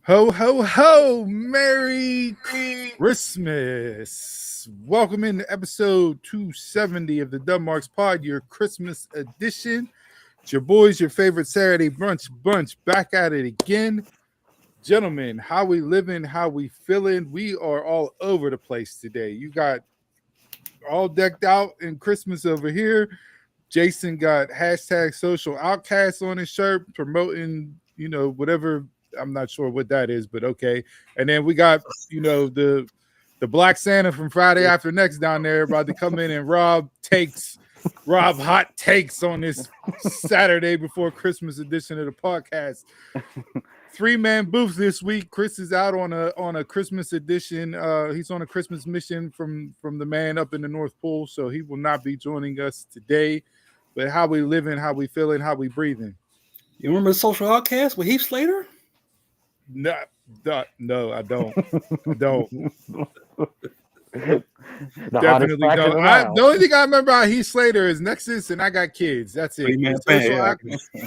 Ho, ho, ho! Merry Christmas! Welcome into episode 270 of the Dunmarks Pod, your Christmas edition. It's your boys, your favorite Saturday brunch bunch, back at it again. Gentlemen, how we living, how we feeling? We are all over the place today. You got all decked out in Christmas over here. Jason got hashtag social outcast on his shirt promoting, whatever. I'm not sure what that is, but okay. And then we got, the Black Santa from Friday After Next down there about to come in and rob hot takes on this Saturday before Christmas edition of the podcast. 3-man booths this week. Chris is out on a Christmas edition. He's on a Christmas mission from the man up in the North Pole, so he will not be joining us today. But how we living, how we feeling, how we breathing. You remember the Social Outcast with Heath Slater? No, I don't. I don't. Definitely don't. The only thing I remember about Heath Slater is Nexus and I Got Kids. That's it.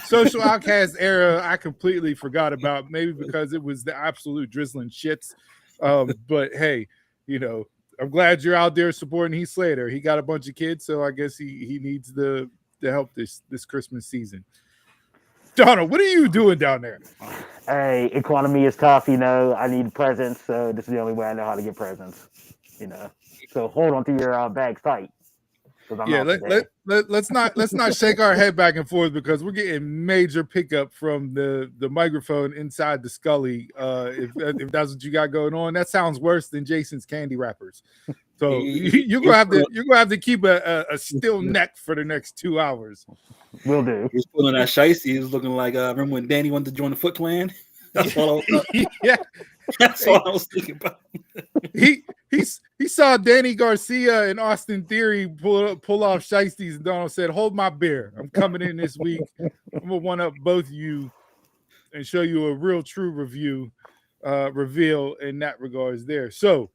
Social Outcast era, I completely forgot about. Maybe because it was the absolute drizzling shits. But hey, I'm glad you're out there supporting Heath Slater. He got a bunch of kids, so I guess he needs the help this Christmas season. Donald, what are you doing down there? Hey, economy is tough, I need presents, so this is the only way I know how to get presents, So hold on to your bags tight. Let's not shake our head back and forth because we're getting major pickup from the microphone inside the Scully. If that's what you got going on, that sounds worse than Jason's candy wrappers. So you're gonna have to keep a still neck for the next 2 hours. Will do. He was pulling that shiesty. He was looking like remember when Danny wanted to join the Foot Clan? That's all That's all I was thinking about. He saw Danny Garcia and Austin Theory pull off shiesties, and Donald said, "Hold my beer. I'm coming in this week. I'm gonna one up both of you and show you a real true reveal in that regards there." So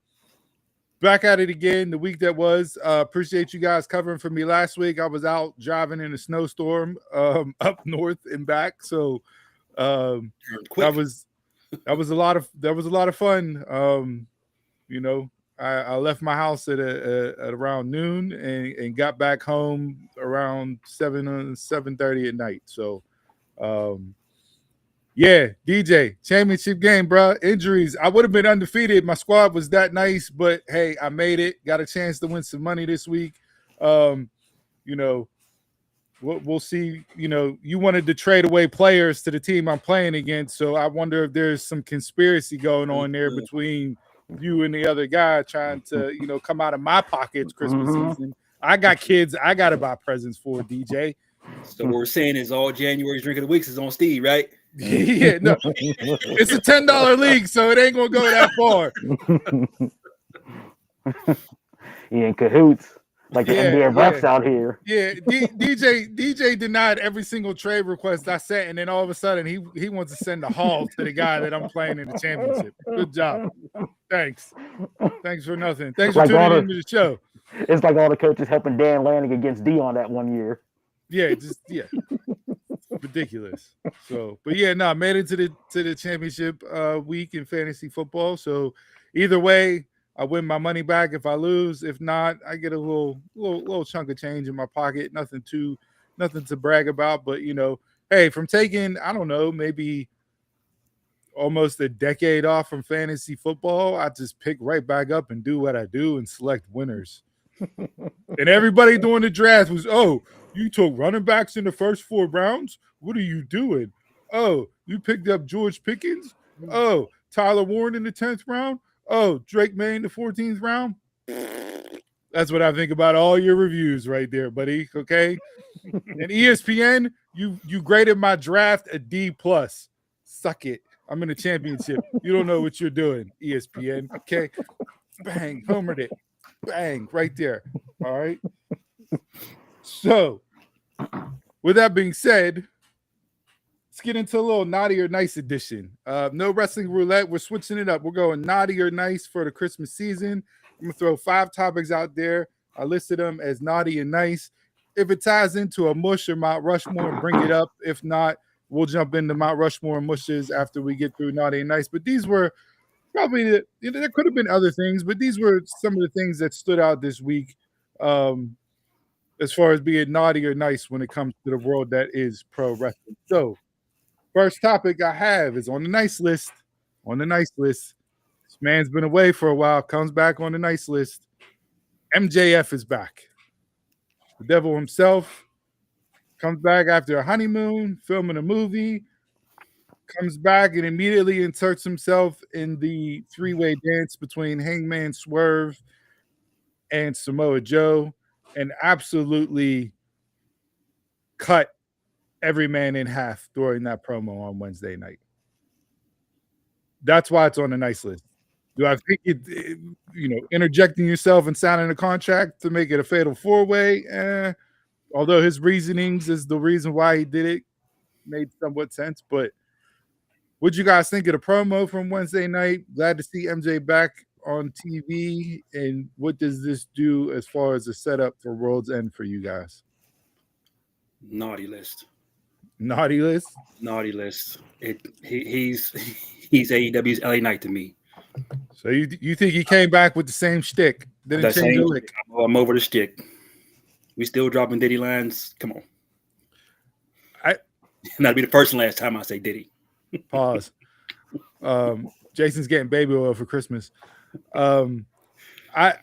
back at it again the week that was. Appreciate you guys covering for me last week. I was out driving in a snowstorm up north and back. So that was a lot of fun. I left my house at around noon and got back home around 7:30 at night. So yeah, DJ, championship game, bro. Injuries. I would have been undefeated. My squad was that nice, but hey, I made it. Got a chance to win some money this week. We'll see. You wanted to trade away players to the team I'm playing against, so I wonder if there's some conspiracy going on there between you and the other guy trying to, come out of my pockets Christmas season. I got kids. I got to buy presents for DJ. So what we're saying is all January's drink of the weeks is on Steve, right? Yeah, no, it's a $10 league, so it ain't gonna go that far. You in cahoots like the NBA refs out here. Yeah, DJ denied every single trade request I sent, and then all of a sudden he wants to send the haul to the guy that I'm playing in the championship. Good job. Thanks for nothing. Thanks for tuning into the show. It's like all the coaches helping Dan Lanning against Dion that one year. Yeah, ridiculous. So, but yeah, made it to the championship week in fantasy football. So either way, I win my money back if I lose. If not, I get a little chunk of change in my pocket. Nothing to brag about. But hey, from taking, I don't know, maybe almost a decade off from fantasy football, I just pick right back up and do what I do and select winners. And everybody doing the draft was, oh, you took running backs in the first 4 rounds? What are you doing? Oh, you picked up George Pickens? Oh, Tyler Warren in the 10th round? Oh, Drake May in the 14th round? That's what I think about all your reviews right there, buddy. Okay. And ESPN, you graded my draft a D+. Suck it. I'm in a championship. You don't know what you're doing, ESPN. Okay. Bang, homered it. Bang, right there. All right. So, with that being said, let's get into a little naughty or nice edition. No wrestling roulette. We're switching it up. We're going naughty or nice for the Christmas season. I'm going to throw 5 topics out there. I listed them as naughty and nice. If it ties into a mush or Mount Rushmore, bring it up. If not, we'll jump into Mount Rushmore and mushes after we get through naughty and nice. But these were probably there could have been other things, but these were some of the things that stood out this week. As far as being naughty or nice when it comes to the world that is pro wrestling. So, first topic I have is on the nice list. On the nice list, this man's been away for a while, comes back on the nice list. MJF is back. The devil himself comes back after a honeymoon, filming a movie, comes back and immediately inserts himself in the three-way dance between Hangman Swerve and Samoa Joe, and absolutely cut every man in half during that promo on Wednesday night. That's why it's on the nice list. Do I think interjecting yourself and signing a contract to make it a fatal four-way? Although his reasonings is the reason why he did it, made somewhat sense. But what'd you guys think of the promo from Wednesday night? Glad to see MJ back on TV. And what does this do as far as the setup for World's End for you guys? Naughty list. Naughty list? Naughty list. He's AEW's LA Knight to me. So you think he came back with the same shtick? Didn't change a lick? I'm over the shtick. We still dropping Diddy lines. Come on. That'll be the first and last time I say Diddy. Pause. Jason's getting baby oil for Christmas. I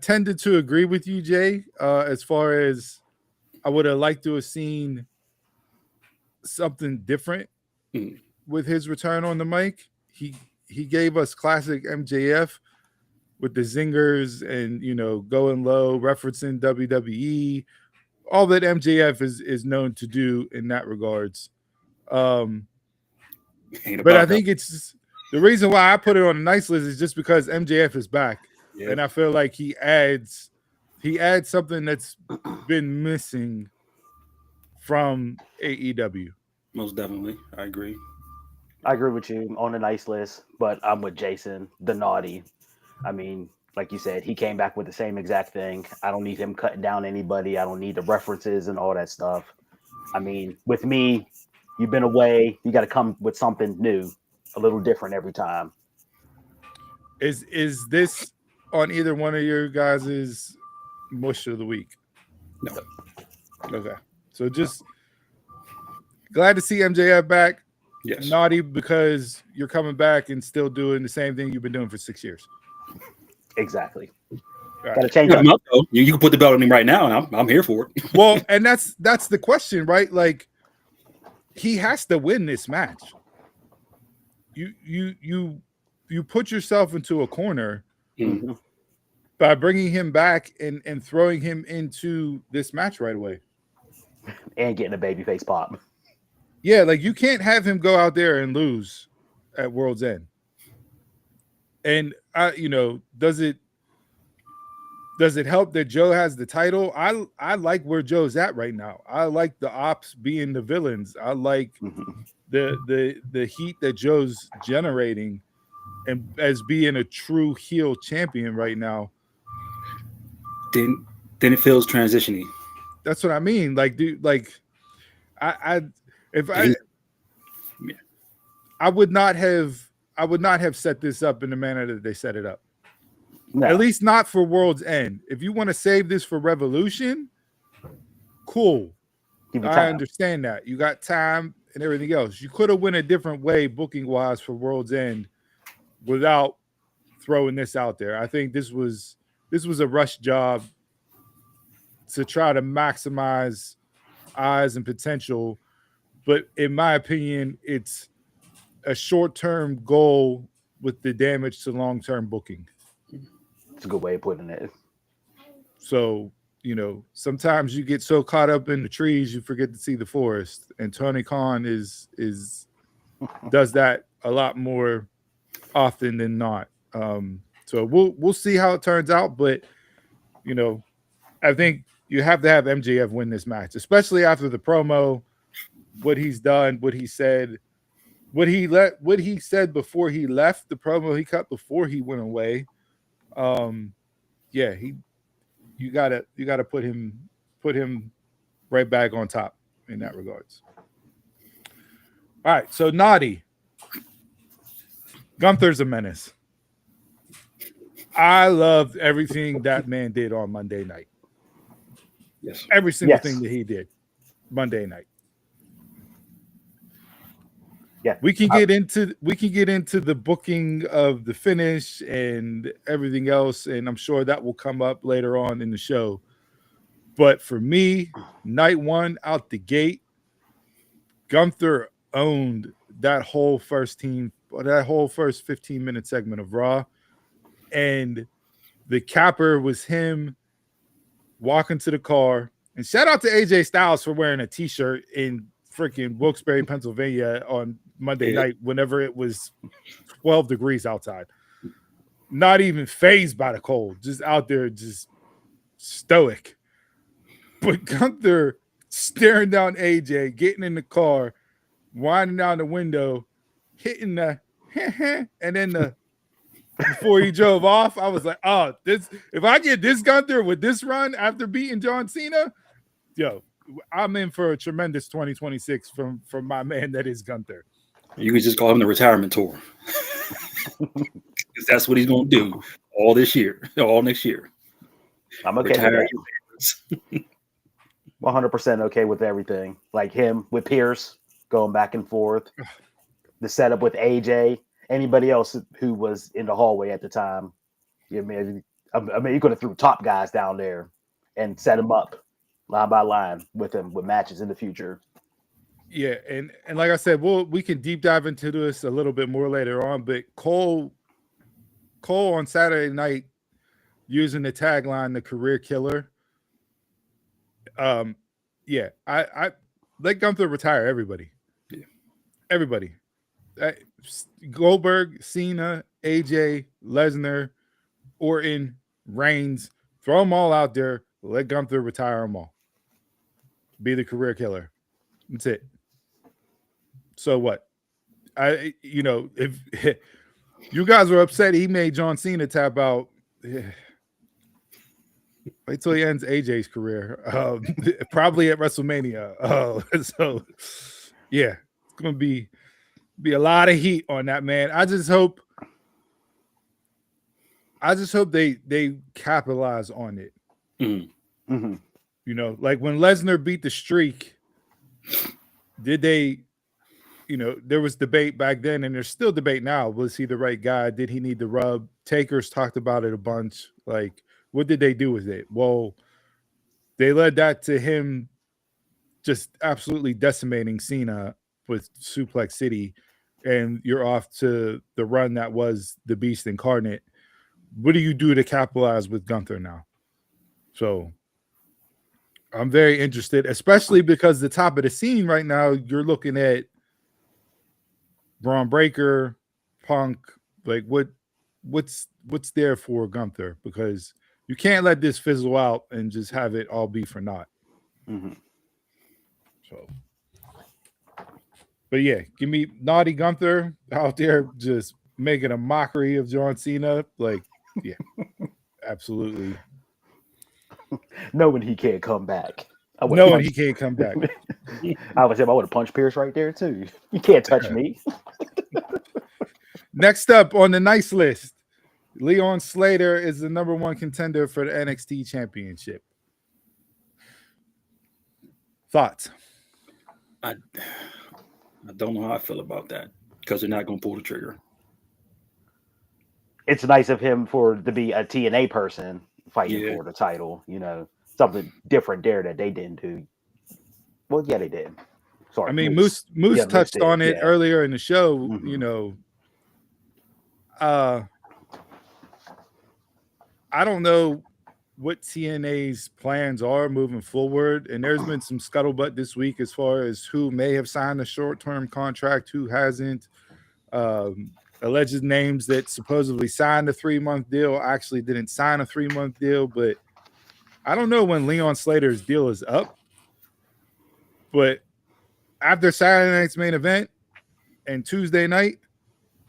tended to agree with you, Jay, as far as I would have liked to have seen something different with his return on the mic. He gave us classic MJF with the zingers and going low, referencing WWE, all that MJF is known to do in that regards. But I think it's the reason why I put it on the nice list is just because MJF is back, and I feel like he adds something that's been missing from AEW. Most definitely, I agree. I agree with you on the nice list, but I'm with Jason, the naughty. I mean, like you said, he came back with the same exact thing. I don't need him cutting down anybody. I don't need the references and all that stuff. I mean, with me, you've been away. You got to come with something new, a little different every time. Is this on either one of your guys' mush of the week? No. Okay. So just glad to see MJF back. Yes. Naughty because you're coming back and still doing the same thing you've been doing for 6 years. Exactly. Right. Got to change up. You can put the belt on him right now, and I'm here for it. Well, and that's the question, right? Like, he has to win this match. You put yourself into a corner by bringing him back and throwing him into this match right away, and getting a babyface pop. Yeah, like you can't have him go out there and lose at World's End. And does it help that Joe has the title? I like where Joe's at right now. I like the ops being the villains. I like the heat that Joe's generating and as being a true heel champion right now. Then it feels transitioning. That's what I mean. Like, dude, like I would not have set this up in the manner that they set it up. No. At least not for World's End. If you want to save this for Revolution, cool. I understand that. You got time and everything else. You could have went a different way booking wise for World's End without throwing this out there. I think this was a rush job to try to maximize eyes and potential. But in my opinion, it's a short-term goal with the damage to long-term booking. It's a good way of putting it. So, sometimes you get so caught up in the trees, you forget to see the forest. And Tony Khan does that a lot more often than not. So we'll see how it turns out. But, I think you have to have MJF win this match, especially after the promo, what he's done, what he said, what he said before he left, the promo he cut before he went away. You gotta put him right back on top in that regards. All right, so Naughty. Gunther's a menace. I loved everything that man did on Monday night. Yes. Every single Yes. thing that he did Monday night. Yeah. We can get into the booking of the finish and everything else, and I'm sure that will come up later on in the show. But for me, night one out the gate, Gunther owned that whole first 15-minute segment of Raw. And the capper was him walking to the car. And shout out to AJ Styles for wearing a t-shirt in freaking Wilkes-Barre, Pennsylvania on Monday night whenever it was 12 degrees outside. Not even phased by the cold, just out there, just stoic. But Gunther staring down AJ, getting in the car, winding down the window, hitting the and then before he drove off, I was like, oh, this if I get this Gunther with this run after beating John Cena, yo, I'm in for a tremendous 2026 from my man that is Gunther. You could just call him the retirement tour. Because that's what he's going to do all this year, all next year. I'm okay with that. 100% okay with everything. Like him with Pierce going back and forth. The setup with AJ, anybody else who was in the hallway at the time. I mean, you could have threw top guys down there and set them up line by line with him with matches in the future. Yeah, and like I said, we can deep dive into this a little bit more later on. But Cole on Saturday night using the tagline "the career killer." Yeah, I let Gunther retire everybody. Yeah. Everybody. Goldberg, Cena, AJ, Lesnar, Orton, Reigns, throw them all out there. Let Gunther retire them all. Be the career killer. That's it. So what? If you guys were upset he made John Cena tap out, wait till he ends AJ's career. Probably at WrestleMania. So yeah, it's gonna be a lot of heat on that, man. I just hope they capitalize on it. Mm-hmm. Mm-hmm. You know, like when Lesnar beat the streak, did they? You know, there was debate back then, and there's still debate now. Was he the right guy? Did he need the rub? Taker's talked about it a bunch. Like, what did they do with it? Well, they led that to him just absolutely decimating Cena with Suplex City, and you're off to the run that was the Beast Incarnate. What do you do to capitalize with Gunther now? So I'm very interested, especially because the top of the scene right now, you're looking at Braun Breaker, Punk. Like what's there for Gunther? Because you can't let this fizzle out and just have it all be for naught. Mm-hmm. So, but yeah, give me Naughty Gunther out there just making a mockery of John Cena. Like, yeah, absolutely. Knowing he can't come back. Knowing he can't come back. I would have punched Pierce right there too. You can't touch me. Next up on the nice list, Leon Slater is the number one contender for the NXT Championship. Thoughts? I don't know how I feel about that because they're not going to pull the trigger. It's nice of him to be a TNA person fighting for the title. You know, something different there that they didn't do. Well, yeah, they did. Sorry, I mean, Moose touched on it earlier in the show. Mm-hmm. You know, I don't know what TNA's plans are moving forward, and there's been some scuttlebutt this week as far as who may have signed a short-term contract, who hasn't. Alleged names that supposedly signed a 3-month deal actually didn't sign a 3-month deal, but I don't know when Leon Slater's deal is up. But after Saturday night's main event and Tuesday night,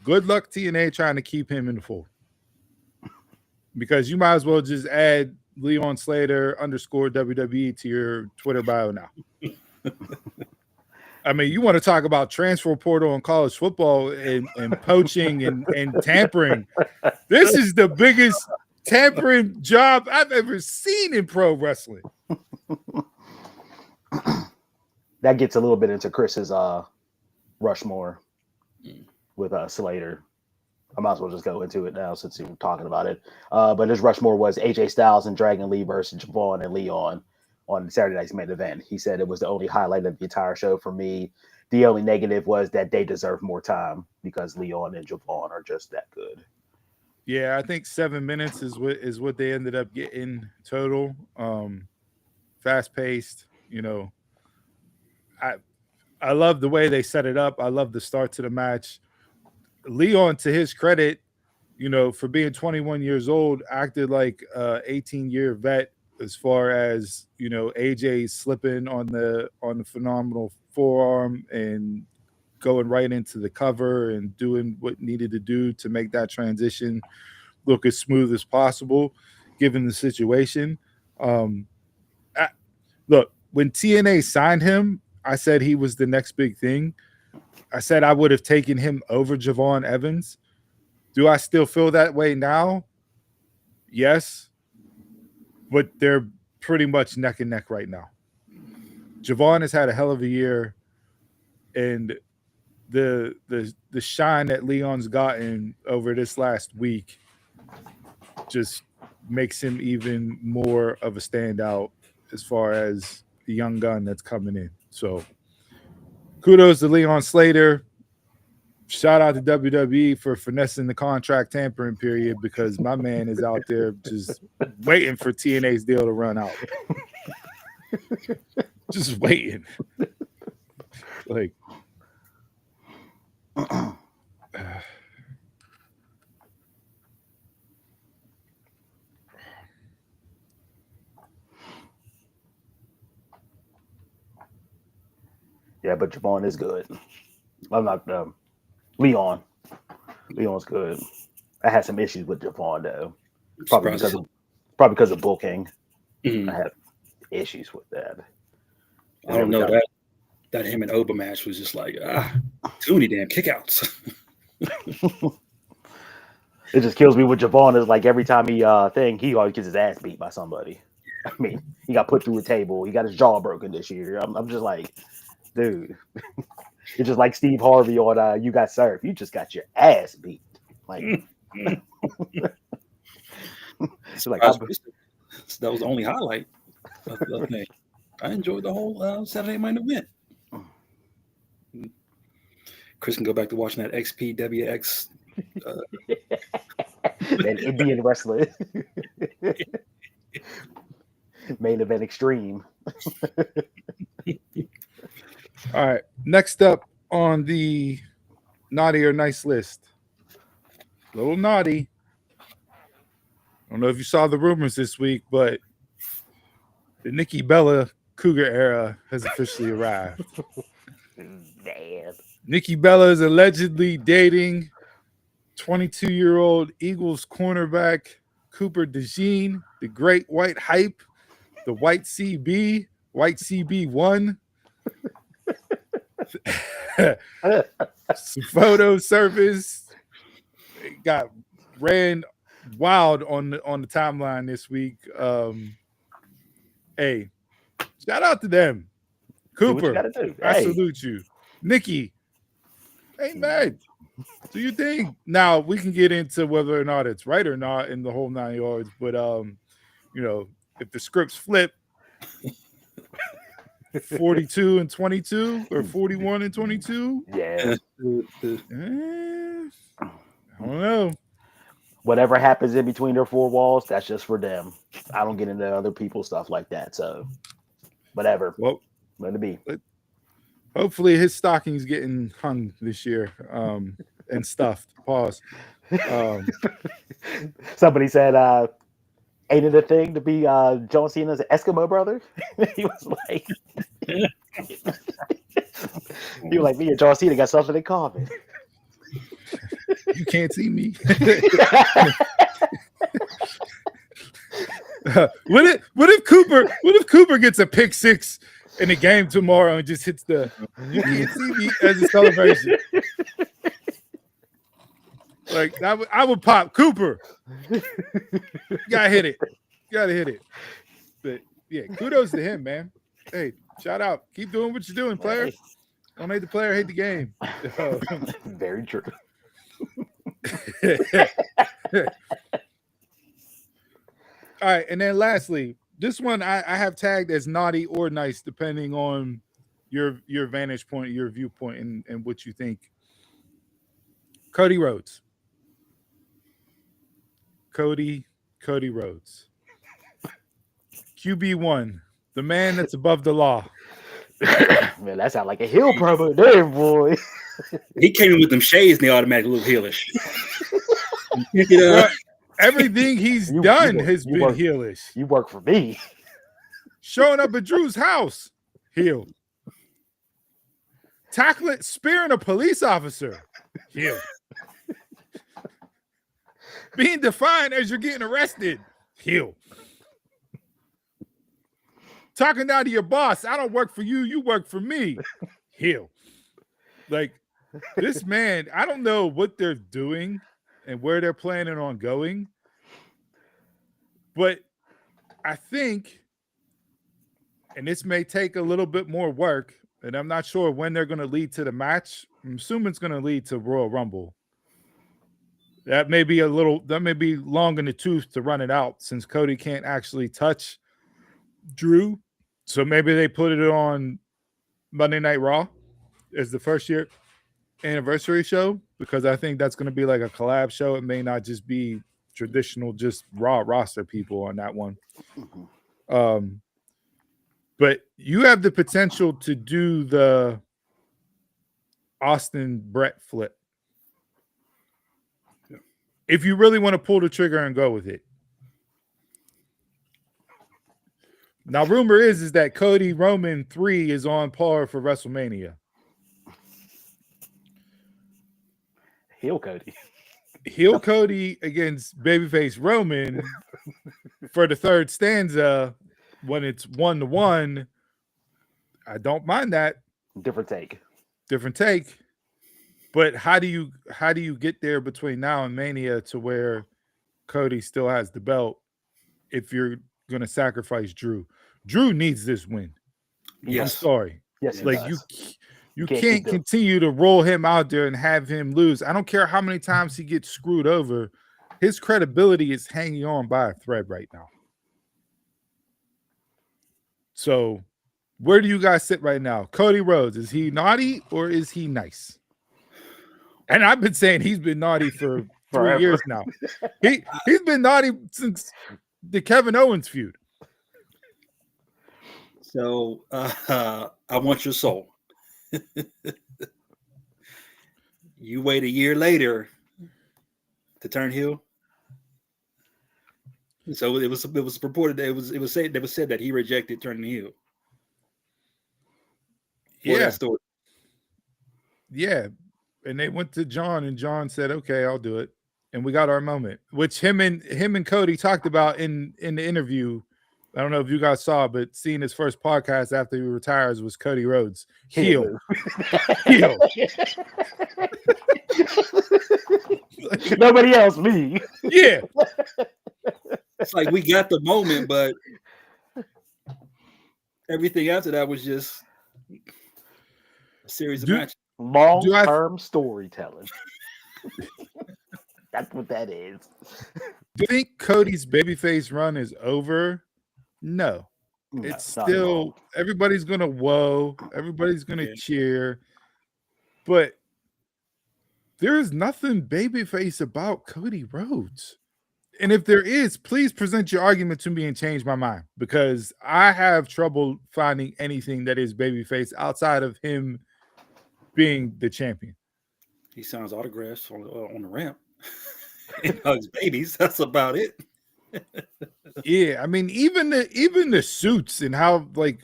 good luck TNA trying to keep him in the fold. Because you might as well just add Leon Slater _ WWE to your Twitter bio now. I mean, you want to talk about transfer portal in college football and poaching and tampering. This is the biggest tampering job I've ever seen in pro wrestling. That gets a little bit into Chris's Rushmore with Slater. I might as well just go into it now since we're talking about it. But his Rushmore was AJ Styles and Dragon Lee versus Javon and Leon on Saturday night's main event. He said it was the only highlight of the entire show for me. The only negative was that they deserve more time because Leon and Javon are just that good. Yeah, I think 7 minutes is what they ended up getting total. Fast paced, you know. I love the way they set it up. I love the start to the match. Leon, to his credit, you know, for being 21 years old, acted like a 18-year vet as far as, you know, AJ slipping on the phenomenal forearm and going right into the cover and doing what needed to do to make that transition look as smooth as possible, given the situation. Look, when TNA signed him, I said he was the next big thing. I said I would have taken him over Javon Evans. Do I still feel that way now? Yes. But they're pretty much neck and neck right now. Javon has had a hell of a year, and the shine that Leon's gotten over this last week just makes him even more of a standout as far as the young gun that's coming in. So kudos to Leon Slater. Shout out to WWE for finessing the contract tampering period, because my man is out there just waiting for TNA's deal to run out. Just waiting. Like, yeah, but Javon is good. I'm not Leon. Leon's good. I had some issues with Javon though, probably because of booking. I had issues with that. I don't know that him and Oba match was just like too many damn kickouts. It just kills me with Javon. Is like every time he always gets his ass beat by somebody. I mean, he got put through a table. He got his jaw broken this year. I'm just like, dude. It's just like Steve Harvey on You Got Served. You just got your ass beat. Like, so like that was the only highlight of the thing. I enjoyed the whole Saturday night event. Chris can go back to watching that XPWX. An Indian wrestler. Main event extreme. all right. Next up on the naughty or nice list. Little naughty. I don't know if you saw the rumors this week, but the Nikki Bella Cougar era has officially arrived. Damn. Nikki Bella is allegedly dating 22-year-old Eagles cornerback Cooper DeJean, the great white hype, the white CB1. Some photos surfaced. It got ran wild on the timeline this week. Hey, shout out to them. Cooper, I salute you. Nikki, ain't mad. Do you think? Now we can get into whether or not it's right or not in the whole 9 yards, but you know, if the scripts flip 42 and 22 or 41 and 22, yeah. I don't know. Whatever happens in between their four walls, that's just for them. I don't get into other people's stuff like that. So whatever. Well, let it be. Hopefully his stocking's getting hung this year and stuffed. Pause. Somebody said, ain't it a thing to be John Cena's Eskimo brother? He was like, me and John Cena got something in common. You can't see me. What if Cooper gets a pick six in the game tomorrow and just hits the "you can't see me" as a celebration. Like I would pop Cooper. Gotta hit it. But yeah, kudos to him, man. Hey, shout out. Keep doing what you're doing, player. Don't hate the player, hate the game. Very true. All right, and then lastly, this one I have tagged as naughty or nice, depending on your vantage point, your viewpoint, and what you think. Cody Rhodes. Cody Rhodes. QB1, the man that's above the law. Man, that sounds like a heel promo there, boy. He came in with them shades and they automatically look heelish. Well, everything he's done has been heelish. You work for me. Showing up at Drew's house, heel. Tackling, spearing a police officer, heel. Being defined as you're getting arrested, heel. Talking down to your boss, I don't work for you, you work for me, heel. Like, this man, I don't know what they're doing and where they're planning on going, but I think, and this may take a little bit more work, and I'm not sure when they're going to lead to the match. I'm assuming it's going to lead to Royal Rumble. That may be long in the tooth to run it out, since Cody can't actually touch Drew. So maybe they put it on Monday Night Raw as the first year anniversary show, because I think that's going to be like a collab show. It may not just be traditional, just Raw roster people on that one. But you have the potential to do the Austin Brett flip if you really want to pull the trigger and go with it. Now, rumor is that Cody Roman 3 is on par for WrestleMania. Heel Cody. Heel Cody against babyface Roman for the third stanza when it's 1-1. I don't mind that. Different take. But how do you get there between now and Mania to where Cody still has the belt if you're going to sacrifice Drew? Drew needs this win. Yes. I'm sorry. Yes, like you can't continue to roll him out there and have him lose. I don't care how many times he gets screwed over. His credibility is hanging on by a thread right now. So where do you guys sit right now? Cody Rhodes, is he naughty or is he nice? And I've been saying he's been naughty for 3 years now. He's been naughty since the Kevin Owens feud. So I want your soul. You wait a year later to turn heel. So it was reported that it was said that he rejected turning heel. Yeah. Story. Yeah. And they went to John, and John said, "Okay, I'll do it." And we got our moment, which him and Cody talked about in the interview. I don't know if you guys saw, but seeing his first podcast after he retires was Cody Rhodes. Heel. Nobody else, me. Yeah. It's like we got the moment, but everything after that was just a series of matches. Long-term storytelling. That's what that is. Do you think Cody's babyface run is over? No. It's still, everybody's going to whoa. Everybody's going to cheer. But there is nothing babyface about Cody Rhodes. And if there is, please present your argument to me and change my mind, because I have trouble finding anything that is babyface outside of him being the champion. He signs autographs on the ramp and hugs babies. That's about it. Yeah, I mean, even the suits and how, like,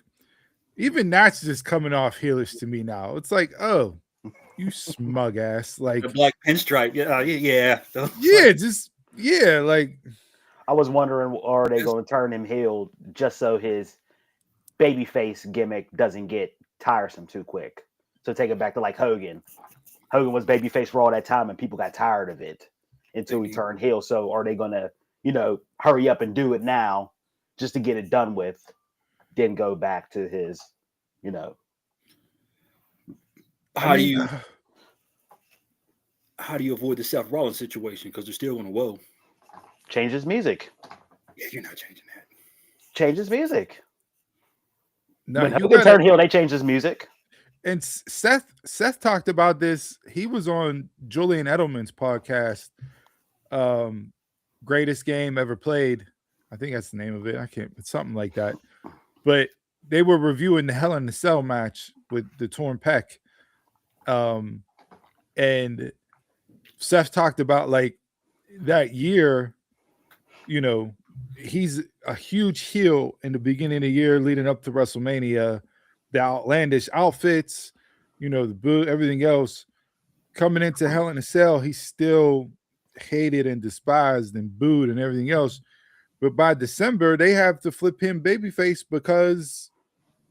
even that's just coming off heelish to me now. It's like, oh, you smug ass, like the black pinstripe. Like I was wondering, are they going to turn him heel just so his babyface gimmick doesn't get tiresome too quick. So take it back to like Hogan. Hogan was babyface for all that time, and people got tired of it until he turned heel. So are they gonna, hurry up and do it now just to get it done with, then go back to his, How do you avoid the Seth Rollins situation? Because they're still going to woe. Change his music. Yeah, you're not changing that. Change his music. No, when Hogan turned heel, they changed his music. And Seth talked about this. He was on Julian Edelman's podcast, Greatest Game Ever Played. I think that's the name of it. It's something like that. But they were reviewing the Hell in a Cell match with the torn pec. And Seth talked about like that year, he's a huge heel in the beginning of the year leading up to WrestleMania. The outlandish outfits, the boo, everything else. Coming into Hell in a Cell, he's still hated and despised and booed and everything else. But by December, they have to flip him babyface because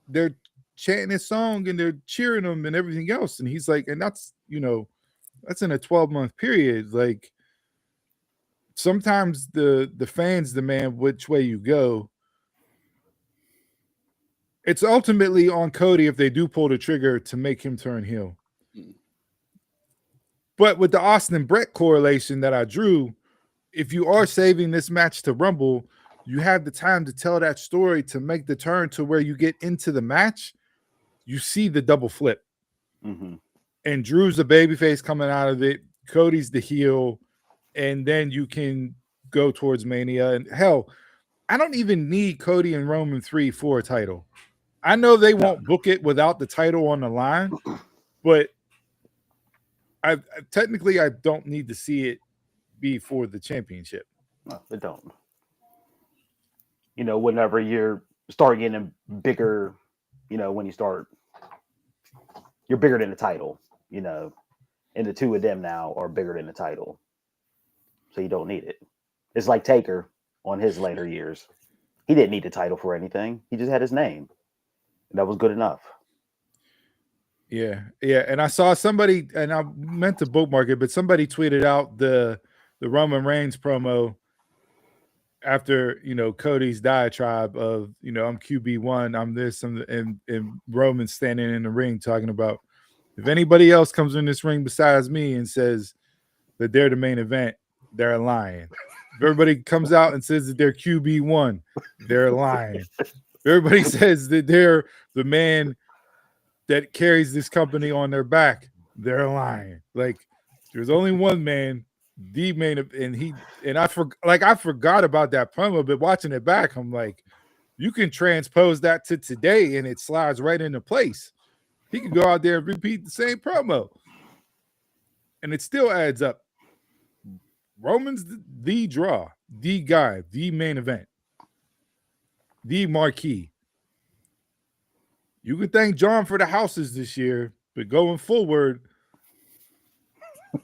they're chanting his song and they're cheering him and everything else. And he's like, and that's in a 12-month period. Like sometimes the fans demand which way you go. It's ultimately on Cody if they do pull the trigger to make him turn heel. But with the Austin and Brett correlation that I drew, if you are saving this match to Rumble, you have the time to tell that story to make the turn to where you get into the match. You see the double flip. Mm-hmm. And Drew's the babyface coming out of it. Cody's the heel. And then you can go towards Mania. And hell, I don't even need Cody and Roman 3 for a title. I know they won't book it without the title on the line, but I technically don't need to see it be for the championship. No, it don't. Whenever you're start getting bigger, when you're bigger than the title, and the two of them now are bigger than the title. So you don't need it. It's like Taker on his later years. He didn't need the title for anything. He just had his name. And that was good enough. Yeah. And I saw somebody, and I meant to bookmark it, but somebody tweeted out the Roman Reigns promo after, Cody's diatribe of, I'm QB1, I'm this, and Roman standing in the ring talking about if anybody else comes in this ring besides me and says that they're the main event, they're lying. If everybody comes out and says that they're QB1, they're lying. If everybody says that they're the man that carries this company on their back, they're lying. Like there's only one man, the main, and I forgot about that promo, but watching it back, I'm like, you can transpose that to today and it slides right into place. He could go out there and repeat the same promo, and it still adds up. Roman's the draw, the guy, the main event, the marquee. You can thank John for the houses this year, but going forward,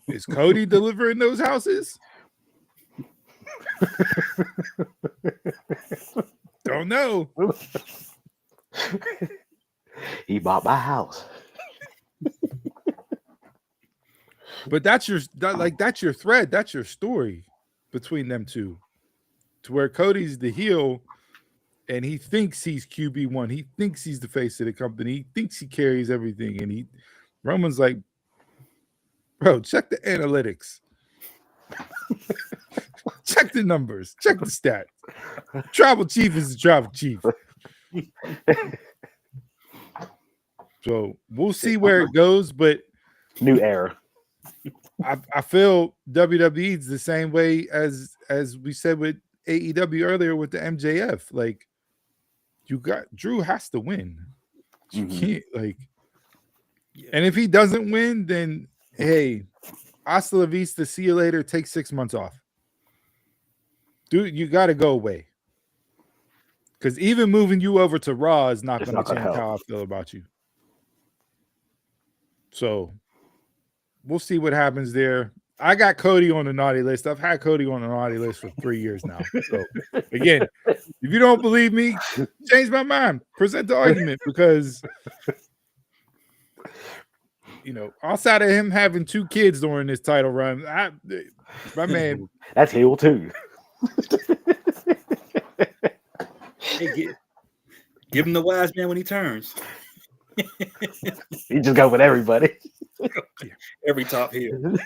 is Cody delivering those houses? Don't know. He bought my house. But that's your thread. That's your story between them two. To where Cody's the heel and he thinks he's QB1. He thinks he's the face of the company. He thinks he carries everything. And Roman's like, bro, check the analytics. Check the numbers. Check the stats. Tribal chief is the tribal chief. So we'll see where it goes, but new era. I feel WWE's the same way as we said with AEW earlier with the MJF. Like, Drew has to win. You can't and if he doesn't win, then hey, hasta la vista, see you later. Take 6 months off. Dude, you got to go away. Because even moving you over to Raw is not going to change how I feel about you. So we'll see what happens there. I got Cody on the naughty list. I've had Cody on the naughty list for 3 years now. So again, if you don't believe me, change my mind. Present the argument because outside of him having 2 kids during this title run, my man, that's heel too. Hey, give him the wise man when he turns. You just go with everybody. Every top heel.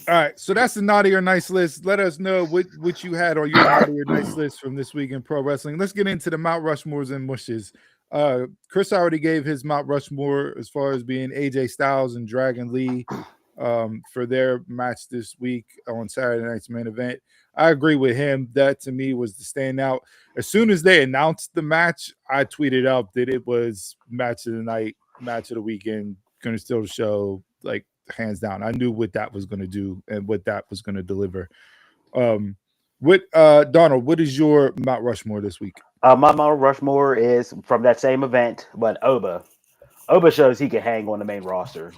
All right, so that's the naughty or nice list. Let us know what you had on your naughty or nice list from this week in pro wrestling. Let's get into the Mount Rushmores and mushes. Chris already gave his Mount Rushmore as far as being AJ Styles and Dragon Lee for their match this week on Saturday night's main event. I agree with him. That to me was the standout. As soon as they announced the match, I tweeted out that it was match of the night, match of the weekend, going to steal the show, like hands down. I knew what that was going to do and what that was going to deliver. Donald, what is your Mount Rushmore this week? My Mount Rushmore is from that same event, but Oba. Oba shows he can hang on the main roster.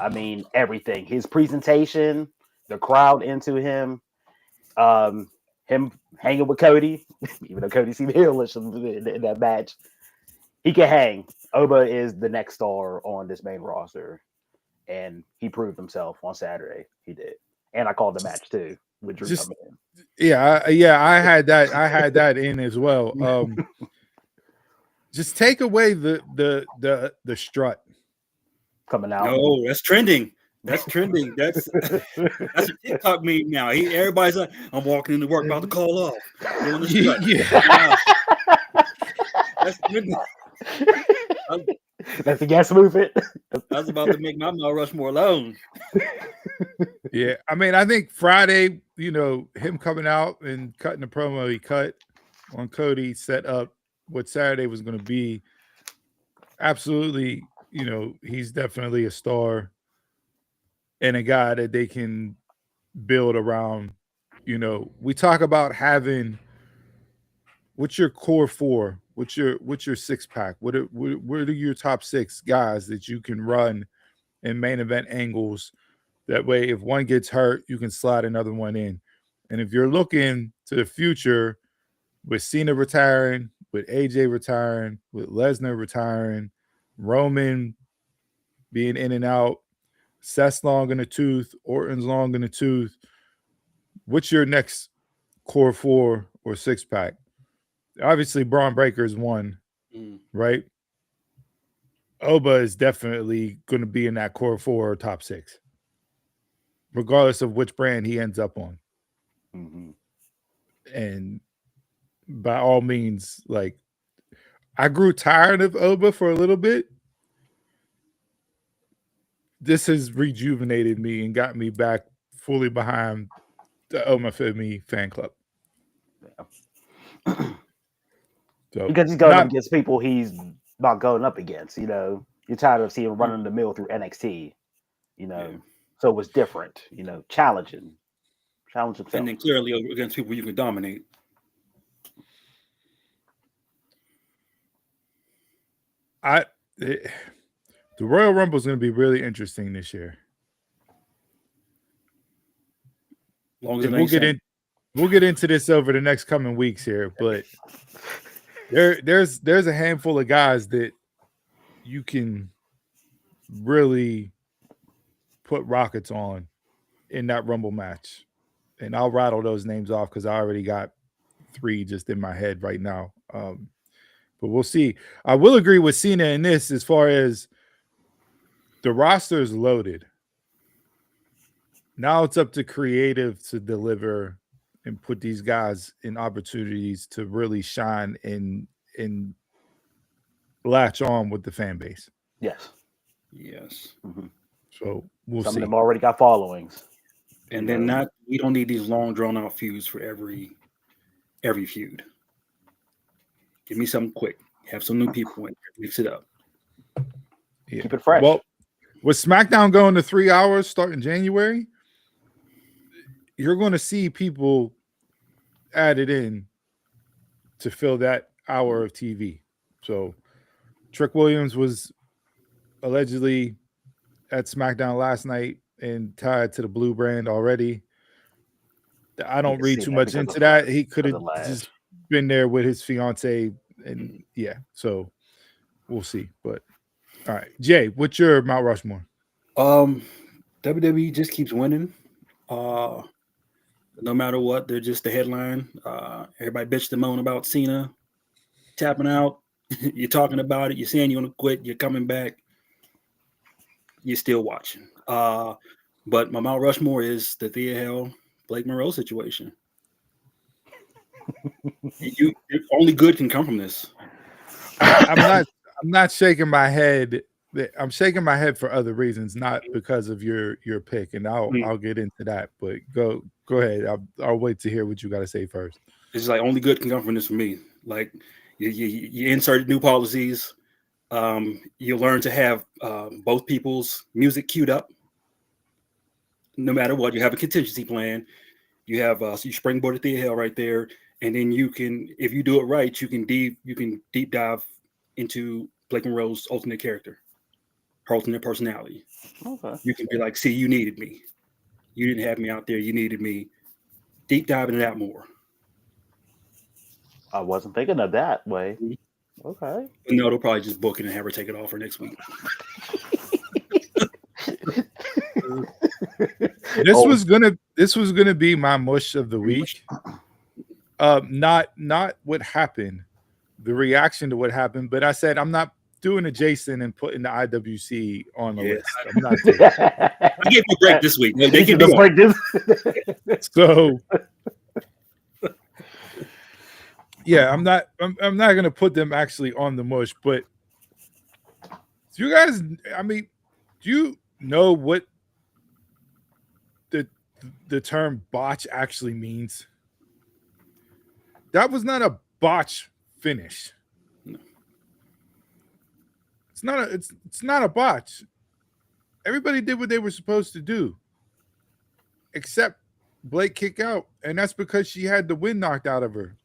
I mean, everything. His presentation, the crowd into him, him hanging with Cody, even though Cody seemed heelish in that match. He can hang. Oba is the next star on this main roster. And he proved himself on Saturday. He did. And I called the match too with Drew coming in. Yeah, I had that in as well. Just take away the strut coming out. No, that's trending. That's trending. That's a TikTok meme now. Everybody's like, I'm walking into work about to call off. Doing the strut. Yeah. That's trending. That's the gas movement. I was about to make my Mount Rushmore alone. Yeah, I mean, I think Friday, him coming out and cutting the promo he cut on Cody set up what Saturday was going to be. Absolutely, he's definitely a star and a guy that they can build around. We talk about having what's your core 4, what's your 6-pack, what are your top 6 guys that you can run in main event angles. That way, if one gets hurt, you can slide another one in. And if you're looking to the future with Cena retiring, with AJ retiring, with Lesnar retiring, Roman being in and out, Seth's long in the tooth, Orton's long in the tooth, what's your next core 4 or 6-pack? Obviously, Braun Breaker is one, right? Oba is definitely going to be in that core 4 or top 6. Regardless of which brand he ends up on. Mm-hmm. And by all means, like, I grew tired of Oba for a little bit. This has rejuvenated me and got me back fully behind the Oma Femi fan club. Yeah. Because he's going up against people he's not going up against, You're tired of seeing him running the mill through NXT, Yeah. So it was different, challenging himself. And then clearly against people you can dominate. The Royal Rumble is going to be really interesting this year. We'll get into this over the next coming weeks here, but there's a handful of guys that you can really put rockets on in that Rumble match. And I'll rattle those names off because I already got 3 just in my head right now. But we'll see. I will agree with Cena in this as far as the roster is loaded. Now it's up to creative to deliver and put these guys in opportunities to really shine and latch on with the fan base. Yes. Mm-hmm. So we'll see. Some of them already got followings. And then we don't need these long drawn out feuds for every feud. Give me something quick. Have some new people in. Mix it up. Yeah. Keep it fresh. Well, with SmackDown going to 3 hours starting January, you're going to see people added in to fill that hour of TV. So Trick Williams was allegedly at SmackDown last night and tied to the blue brand already. I don't read too much into of, that. He could have lads. just been there with his fiance, and yeah. So we'll see. But all right, Jay, what's your Mount Rushmore? WWE just keeps winning. No matter what, they're just the headline. Everybody bitched and moan about Cena tapping out. You're talking about it. You're saying you want to quit. You're coming back. You're still watching. But my Mount Rushmore is the Thea Hale Blake Monroe situation. Only good can come from this. I'm not shaking my head. I'm shaking my head for other reasons, not because of your pick, and I'll get into that. But go ahead. I'll wait to hear what you got to say first. It's like only good can come from this for me. Like you inserted new policies. You learn to have both people's music queued up. No matter what, you have a contingency plan. You have so you springboard Thea Hale right there, and then you can, if you do it right, you can deep dive into Blake Monroe's alternate character, her alternate personality. Okay. You can be like, see, you needed me. You didn't have me out there. You needed me. Deep dive into that more. I wasn't thinking of that way. Okay. No, they'll probably just book it and have her take it off for next week. This was gonna be my mush of the week. Not what happened, the reaction to what happened, but I said I'm not doing a Jason and putting the IWC on the list. I'm not doing I gave you a break this week. They can break this. So yeah, I'm not gonna put them actually on the mush, but do you guys, I mean, do you know what the term botch actually means? That was not a botch finish. No. It's not a botch. Everybody did what they were supposed to do, except Blake kick out, and that's because she had the wind knocked out of her.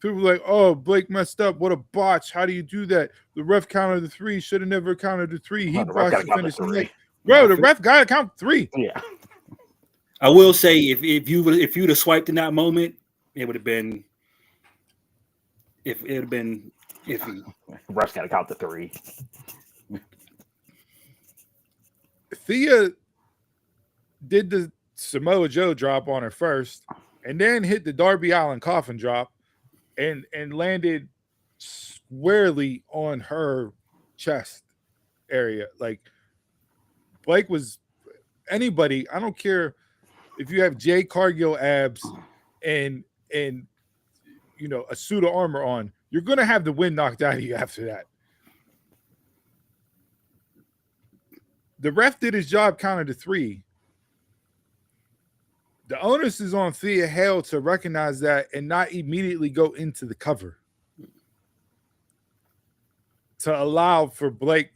People were like, "Oh, Blake messed up. What a botch! How do you do that? The ref counted the 3. Should have never counted the 3. He botched the finish." Bro, the ref got to count 3. Yeah. I will say, if you'd have swiped in that moment, it would have been. If it would have been iffy. Ref's got to count the 3. Thea did the Samoa Joe drop on her first, and then hit the Darby Allin coffin drop, and landed squarely on her chest area. Like, Blake was anybody. I don't care if you have Jay Cargill abs and you know, a suit of armor on, you're gonna have the wind knocked out of you after that. The ref did his job, counted to 3. The onus is on Thea Hale to recognize that and not immediately go into the cover, to allow for Blake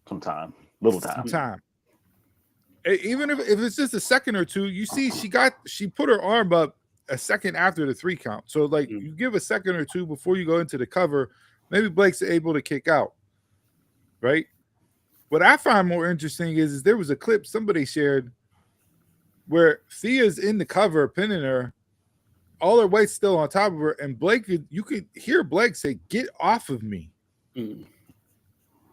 some little time. Even if it's just a second or two, you see she put her arm up a second after the 3 count. So like you give a second or two before you go into the cover, maybe Blake's able to kick out, right? What I find more interesting is there was a clip somebody shared where Thea's in the cover pinning her, all her weight's still on top of her, and you could hear Blake say, "Get off of me."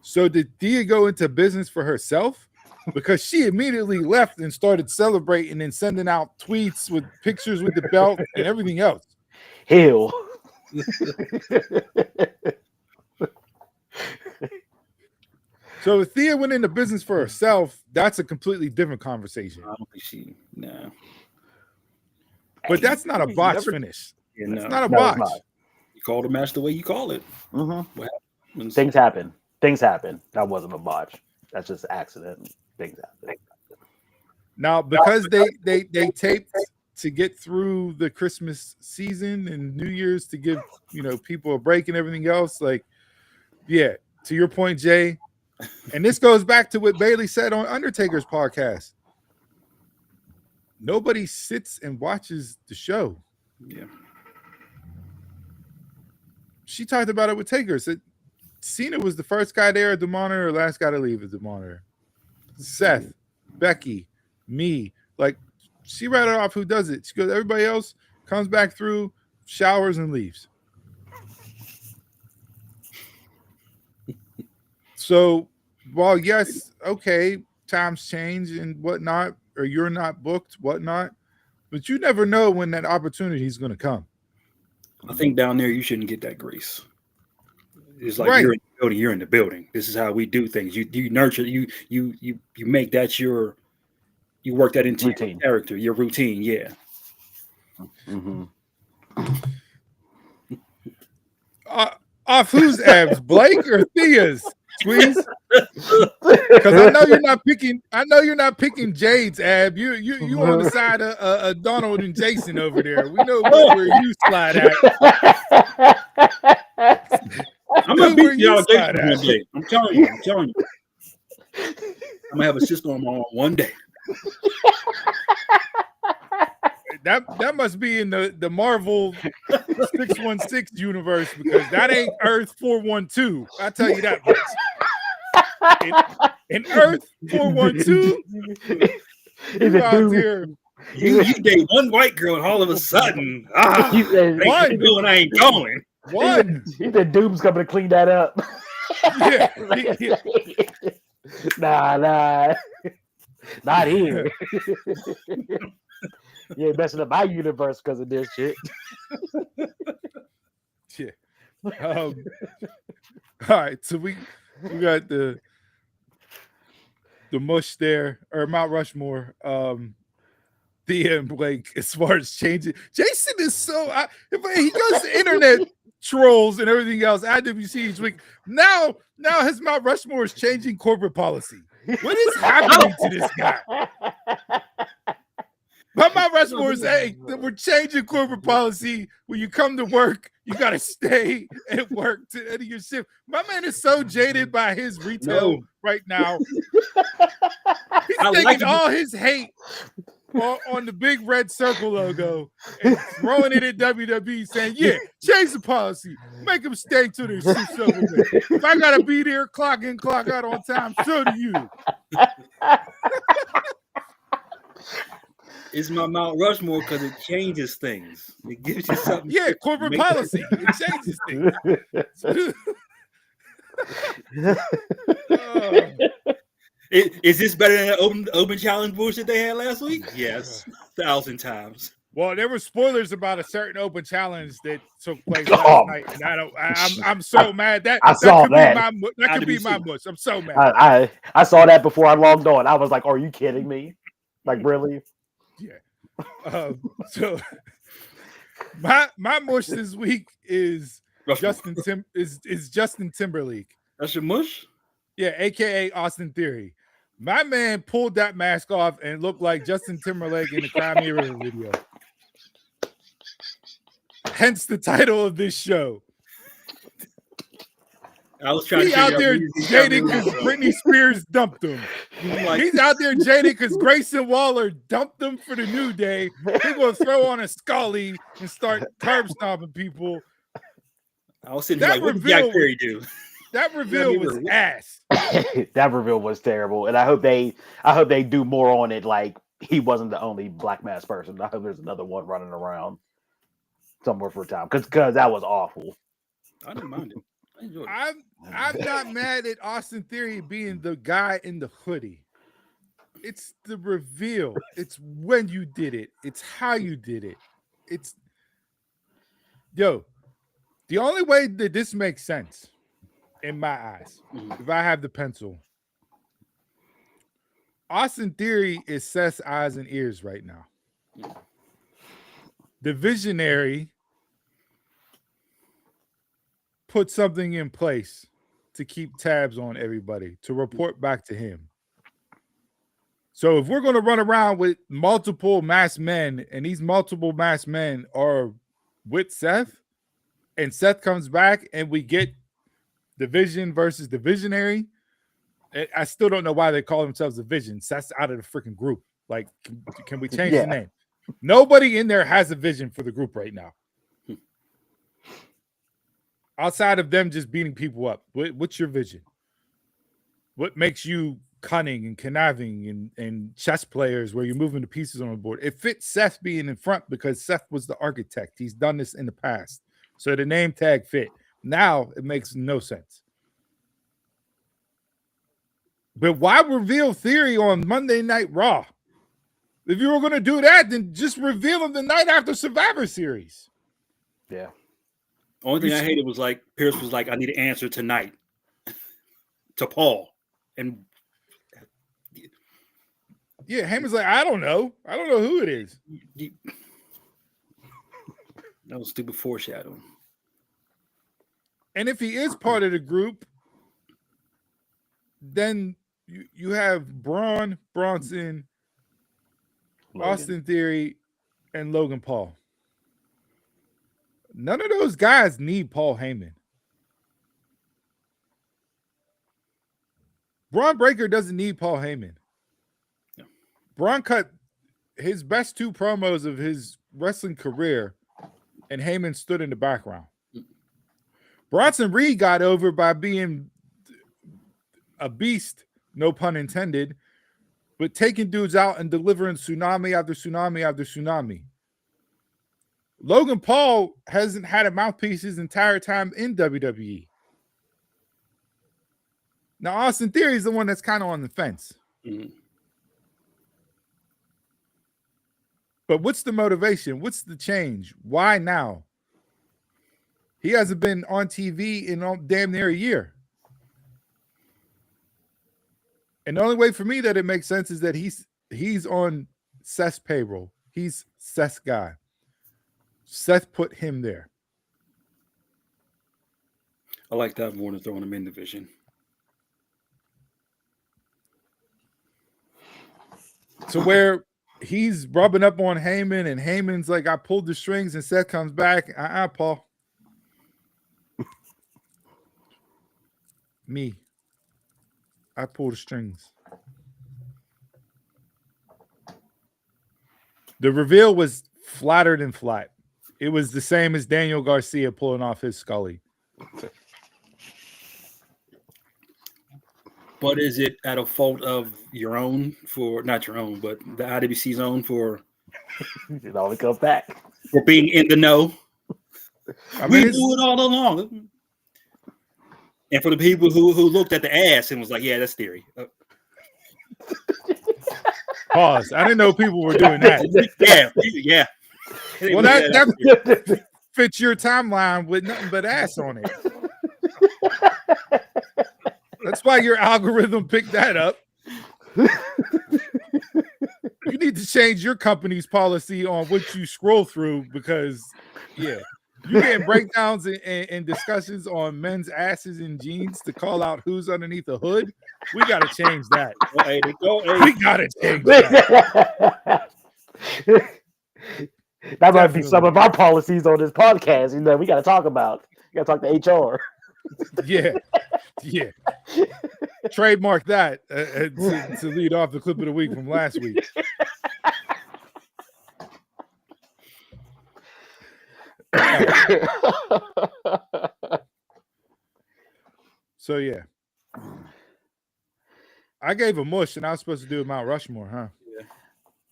So did Thea go into business for herself? Because she immediately left and started celebrating and sending out tweets with pictures with the belt and everything else. Hell. So if Thea went into business for herself, that's a completely different conversation. I don't think no. But that's not a botch finish. Yeah, it's not a botch. You call the match the way you call it. Mm-hmm. Things happen. That wasn't a botch. That's just accident. Things happen. Now, because they taped to get through the Christmas season and New Year's to give, you know, people a break and everything else, like, yeah, to your point, Jay, and this goes back to what Bailey said on Undertaker's podcast. Nobody sits and watches the show. Yeah. She talked about it with Taker. Said Cena was the first guy there at the monitor, or last guy to leave at the monitor. Seth. Becky, me. Like, she rattled off who does it. She goes, everybody else comes back through, showers, and leaves. So, while yes, okay, times change and whatnot, or you're not booked, whatnot, but you never know when that opportunity is going to come. I think down there you shouldn't get that grace. It's like Right. you're in the building. You're in the building. This is how we do things. You nurture. You make that your. You work that into Routine. your character, your routine. Yeah. Mm-hmm. Off whose abs, Blake or Thea's? Squeeze, because I know you're not picking. I know you're not picking Jade's ab. You on the side of Donald and Jason over there. We know where you slide at. I'm gonna Where beat you y'all slide Jason at. one day. I'm telling you. I'm telling you. I'm gonna have a sister on my arm one day. That must be in the Marvel 616 universe, because that ain't Earth 412. I tell you that much. In Earth 412, you out there. You date one white girl and all of a sudden, He said, One. going, I ain't going. One. He said Doom's coming to clean that up. Yeah. Nah, not here. You ain't messing up my universe because of this shit. Yeah. All right, so we got the mush there, or Mount Rushmore. Thea and Blake, as far as changing. Jason is so he goes to internet trolls and everything else. IWC each week. Now his Mount Rushmore is changing corporate policy. What is happening to this guy? My Mount Rushmore is, hey, we're changing corporate policy. When you come to work, you got to stay at work to end of your shift. My man is so jaded by his retail right now. He's taking all his hate on the big red circle logo and throwing it at WWE, saying, yeah, change the policy. Make them stay till their shift's over with. If I got to be there, clock in, clock out on time, so do you. It's my Mount Rushmore because it changes things. It gives you something. Yeah, corporate policy. It changes things. Is this better than the open challenge bullshit they had last week? Yes, 1,000 times. Well, there were spoilers about a certain open challenge that took place last night, and I'm so mad that I saw could that. That could be my mush. I'm so mad. I saw that before I logged on. I was like, "Are you kidding me? Like, really?" Yeah. So my mush this week is Justin Timberlake. That's your mush? Yeah, aka Austin Theory. My man pulled that mask off and looked like Justin Timberlake in the Cry Me a River video. Hence the title of this show. I was trying He to out there jaded because Britney Spears dumped him. He's out there jaded because Grayson Waller dumped him for the New Day. He's gonna throw on a Scully and start curb stomping people. I was sitting here like, what did Jack Perry do? That reveal was ass. That reveal was terrible, and I hope they do more on it. Like, he wasn't the only black mask person. I hope there's another one running around somewhere for a time, because that was awful. I didn't mind it. I enjoyed it. I'm not mad at Austin Theory being the guy in the hoodie. It's the reveal. It's when you did it. It's how you did it. It's the only way that this makes sense in my eyes, if I have the pencil, Austin Theory is Seth's eyes and ears right now. The visionary put something in place to keep tabs on everybody, to report back to him. So if we're going to run around with multiple masked men, and these multiple masked men are with Seth, and Seth comes back and we get the Vision versus the Visionary, I still don't know why they call themselves the Vision. Seth's out of the freaking group. Like, can we change the name? Nobody in there has a vision for the group right now. Outside of them just beating people up. What's your vision? What makes you cunning and conniving and chess players where you're moving the pieces on the board. It fits Seth being in front because Seth was the architect. He's done this in the past. So the name tag fit. Now it makes no sense. But why reveal Theory on Monday Night Raw? If you were going to do that, then just reveal him the night after Survivor Series. Yeah. Only thing I hated was like Pierce was like, I need an answer tonight to Paul. And yeah, Heyman's like, I don't know who it is. That was stupid foreshadowing. And if he is part of the group, then you have Braun, Bronson, Austin Theory, and Logan Paul. None of those guys need Paul Heyman. Braun Breaker doesn't need Paul Heyman. No. Braun cut his best 2 promos of his wrestling career, and Heyman stood in the background. Bronson Reed got over by being a beast, no pun intended, but taking dudes out and delivering tsunami after tsunami after tsunami. Logan Paul hasn't had a mouthpiece his entire time in WWE. Now, Austin Theory is the one that's kind of on the fence. Mm-hmm. But what's the motivation? What's the change? Why now? He hasn't been on TV in damn near a year. And the only way for me that it makes sense is that he's on Seth's payroll. He's Seth's guy. Seth put him there. I like that more than throwing him in division. So where he's rubbing up on Heyman and Heyman's like, I pulled the strings, and Seth comes back. Paul. Me. I pull the strings. The reveal was flatter than flat. It was the same as Daniel Garcia pulling off his Scully. But is it at a fault of your own for not your own, but the IWC's own for it always comes back for being in the know? I We mean, knew it all along. And for the people who looked at the ass and was like, "Yeah, that's Theory." Pause. I didn't know people were doing that. yeah. Well, that fits your timeline with nothing but ass on it. That's why your algorithm picked that up. You need to change your company's policy on what you scroll through because, yeah, you're getting breakdowns and discussions on men's asses and jeans to call out who's underneath the hood. We got to change that. We got to change that. That might be some of our policies on this podcast. We got to talk about. You got to talk to HR. Yeah. Trademark that to lead off the clip of the week from last week. So yeah, I gave a mush, and I was supposed to do Mount Rushmore, huh?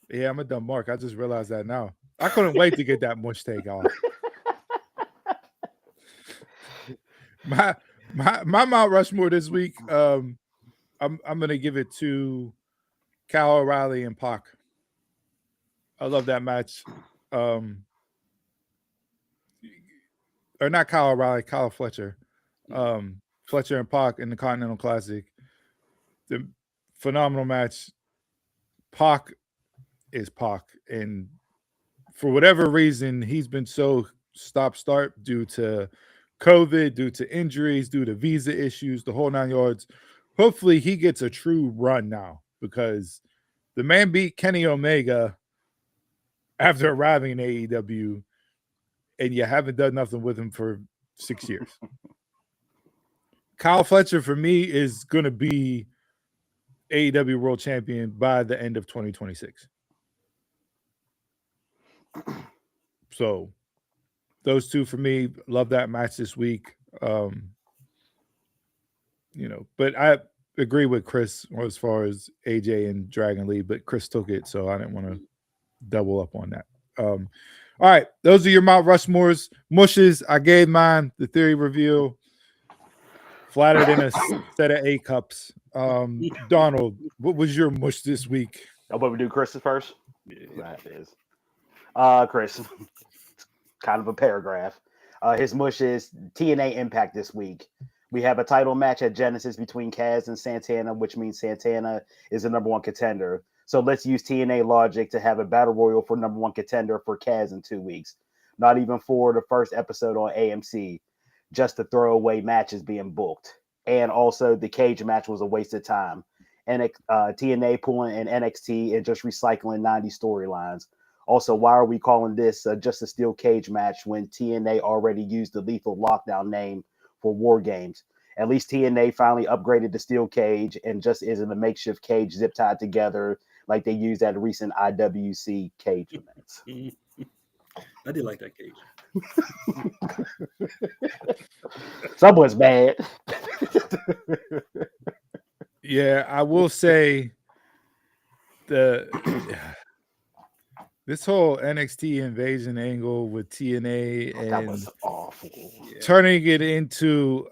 Yeah, I'm a dumb mark. I just realized that now. I couldn't wait to get that mush take off. My Mount Rushmore this week. I'm gonna give it to Kyle O'Reilly and Pac. I love that match. Or not Kyle O'Reilly, Kyle Fletcher. Fletcher and Pac in the Continental Classic. The phenomenal match. Pac is Pac, and for whatever reason, he's been so stop-start due to COVID, due to injuries, due to visa issues, the whole 9 yards. Hopefully he gets a true run now because the man beat Kenny Omega after arriving in AEW, and you haven't done nothing with him for 6 years. Kyle Fletcher, for me, is going to be AEW World Champion by the end of 2026. So those two for me, love that match this week. But agree with Chris as far as AJ and Dragon Lee, but Chris took it, so I didn't want to double up on that. All right, those are your Mount Rushmores. Mushes, I gave mine. The theory review. Flatter than a set of A cups. Donald, what was your mush this week? Oh, but we do Chris first? Yeah. That is. Chris, kind of a paragraph. His mush is TNA Impact this week. We have a title match at Genesis between Kaz and Santana, which means Santana is the number one contender. So let's use TNA logic to have a battle royal for number one contender for Kaz in 2 weeks. Not even for the first episode on AMC. Just the throwaway matches being booked. And also the cage match was a waste of time. And TNA pulling in NXT and just recycling 90 storylines. Also, why are we calling this just a steel cage match when TNA already used the Lethal Lockdown name for War Games? At least TNA finally upgraded the steel cage and just isn't a makeshift cage zip tied together like they used at recent IWC cage events. I did like that cage. Someone's bad. Yeah, I will say this whole NXT invasion angle with TNA and That was awful. turning it into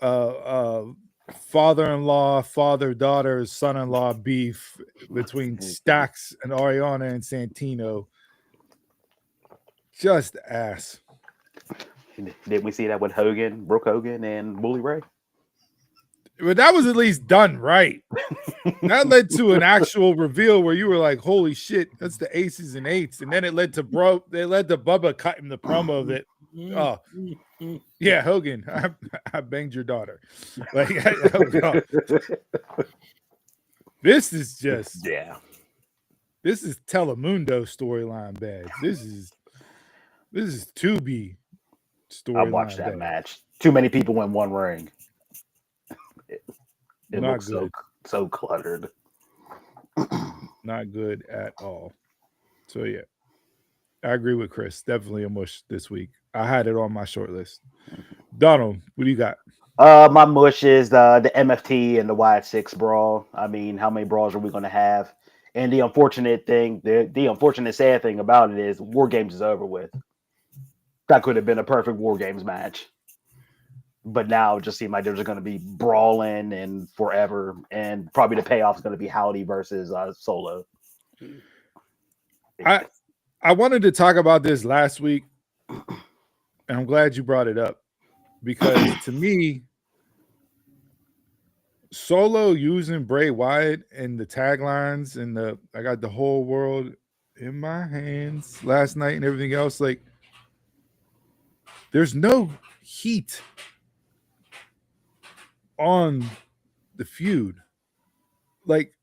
father-in-law, father-daughter, son-in-law beef between Stax and Ariana and Santino. Just ass. Did we see that with Hogan, Brooke Hogan, and Bully Ray? But that was at least done right. That led to an actual reveal where you were like, "Holy shit, that's the aces and eights." And then it led to Bubba cutting the promo that, oh, yeah, Hogan, I banged your daughter. Like, this is just This is Telemundo storyline bad. This is Tubi storyline. I watched that match. Too many people in one ring. It Not looks good. so cluttered. Not good at all. So yeah, I agree with Chris. Definitely a mush this week. I had it on my short list. Donald, what do you got? My mush is the MFT and the Y6 brawl. I mean, how many brawls are we going to have? And the unfortunate thing, the unfortunate sad thing about it is War Games is over with. That could have been a perfect War Games match. But now it just seemed like there's going to be brawling and forever. And probably the payoff is going to be Howdy versus Solo. I wanted to talk about this last week, and I'm glad you brought it up. Because to me, Solo using Bray Wyatt and the taglines and I got the whole world in my hands last night and everything else, like, there's no heat on the feud. Like,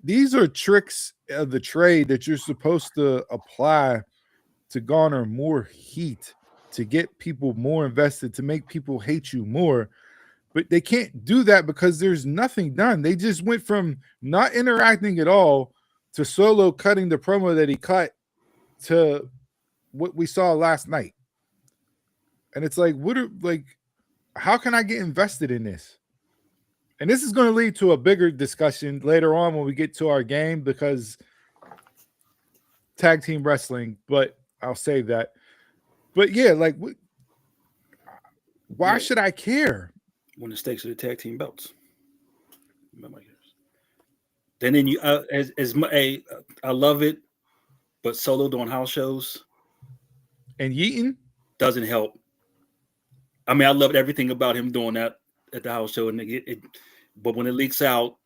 these are tricks of the trade that you're supposed to apply to garner more heat, to get people more invested, to make people hate you more. But they can't do that because there's nothing done. They just went from not interacting at all to Solo cutting the promo that he cut to what we saw last night. And it's like, how can I get invested in this? And this is going to lead to a bigger discussion later on when we get to our game, because tag team wrestling, but I'll save that. But yeah, like, why should I care? When the stakes of the tag team belts. Then you, I love it, but Solo doing house shows and Yeaton doesn't help. I mean, I loved everything about him doing that at the house show, and but when it leaks out,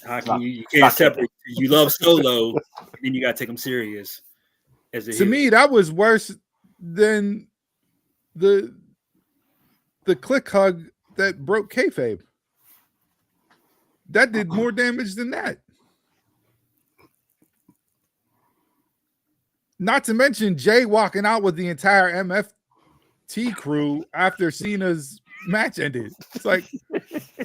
how can you can't separate? You love Solo, and then you got to take him serious. To me, that was worse than the click hug that broke kayfabe. That did more damage than that. Not to mention Jay walking out with the entire MFT crew after Cena's match ended. It's like,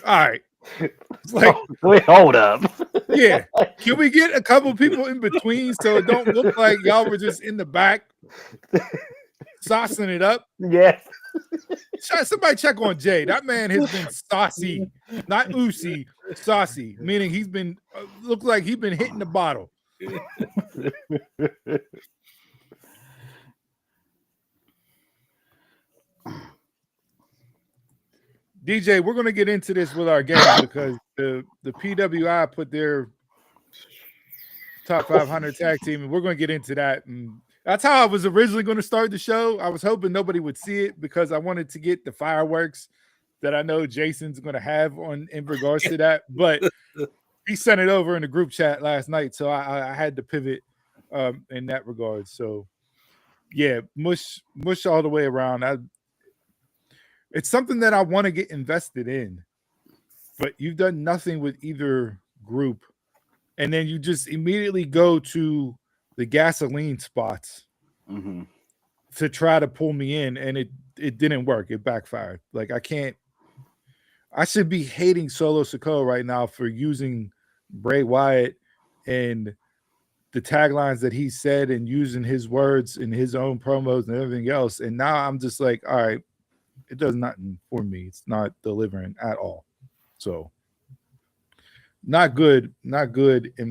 all right. It's like, wait, hold up. Yeah. Can we get a couple people in between so it don't look like y'all were just in the back? saucing it up. Yeah. Somebody check on Jay. That man has been saucy, not oozy, saucy, meaning he's been look like he's been hitting the bottle. DJ, we're gonna get into this with our game because the PWI put their top 500 tag team, and we're gonna get into that. And that's how I was originally going to start the show. I was hoping nobody would see it because I wanted to get the fireworks that I know Jason's going to have on in regards to that. But he sent it over in the group chat last night, so I had to pivot in that regard. So yeah, mush all the way around. It's something that I want to get invested in, but you've done nothing with either group, and then you just immediately go to the gasoline spots to try to pull me in, and it didn't work. It backfired. Like I should be hating Solo Sikoa right now for using Bray Wyatt and the taglines that he said and using his words in his own promos and everything else. And now I'm just like, all right, it does nothing for me. It's not delivering at all. So not good in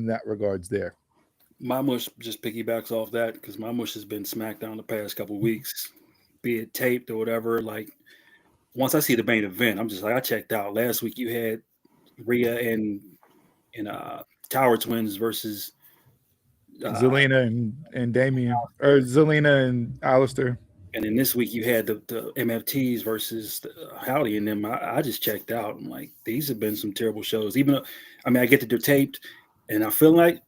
that regards there. My mush just piggybacks off that because my mush has been SmackDown the past couple of weeks, be it taped or whatever. Like once I see the main event, I'm just like, I checked out. Last week you had Rhea and Tower Twins versus Zelina and Damien, or Zelina and Alistair. And then this week you had the MFTs versus Howdy and them. I just checked out. I'm like, these have been some terrible shows. Even though, I mean, I get that they're taped, and I feel like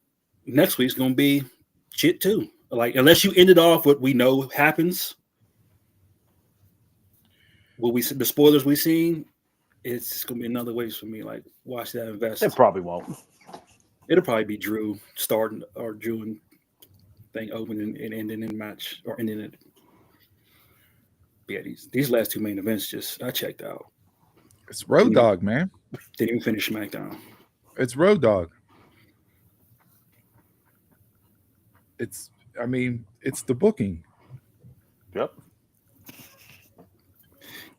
next week's gonna be shit too. Like, unless you ended off what we know happens, the spoilers we seen, it's gonna be another waste for me. Like, watch that invest. It probably won't. It'll probably be Drew starting or Drew and thing opening and ending in match or ending it. Yeah, these last two main events, I checked out. It's Road Dogg, man. Didn't even finish SmackDown. It's Road Dogg. It's the booking. Yep.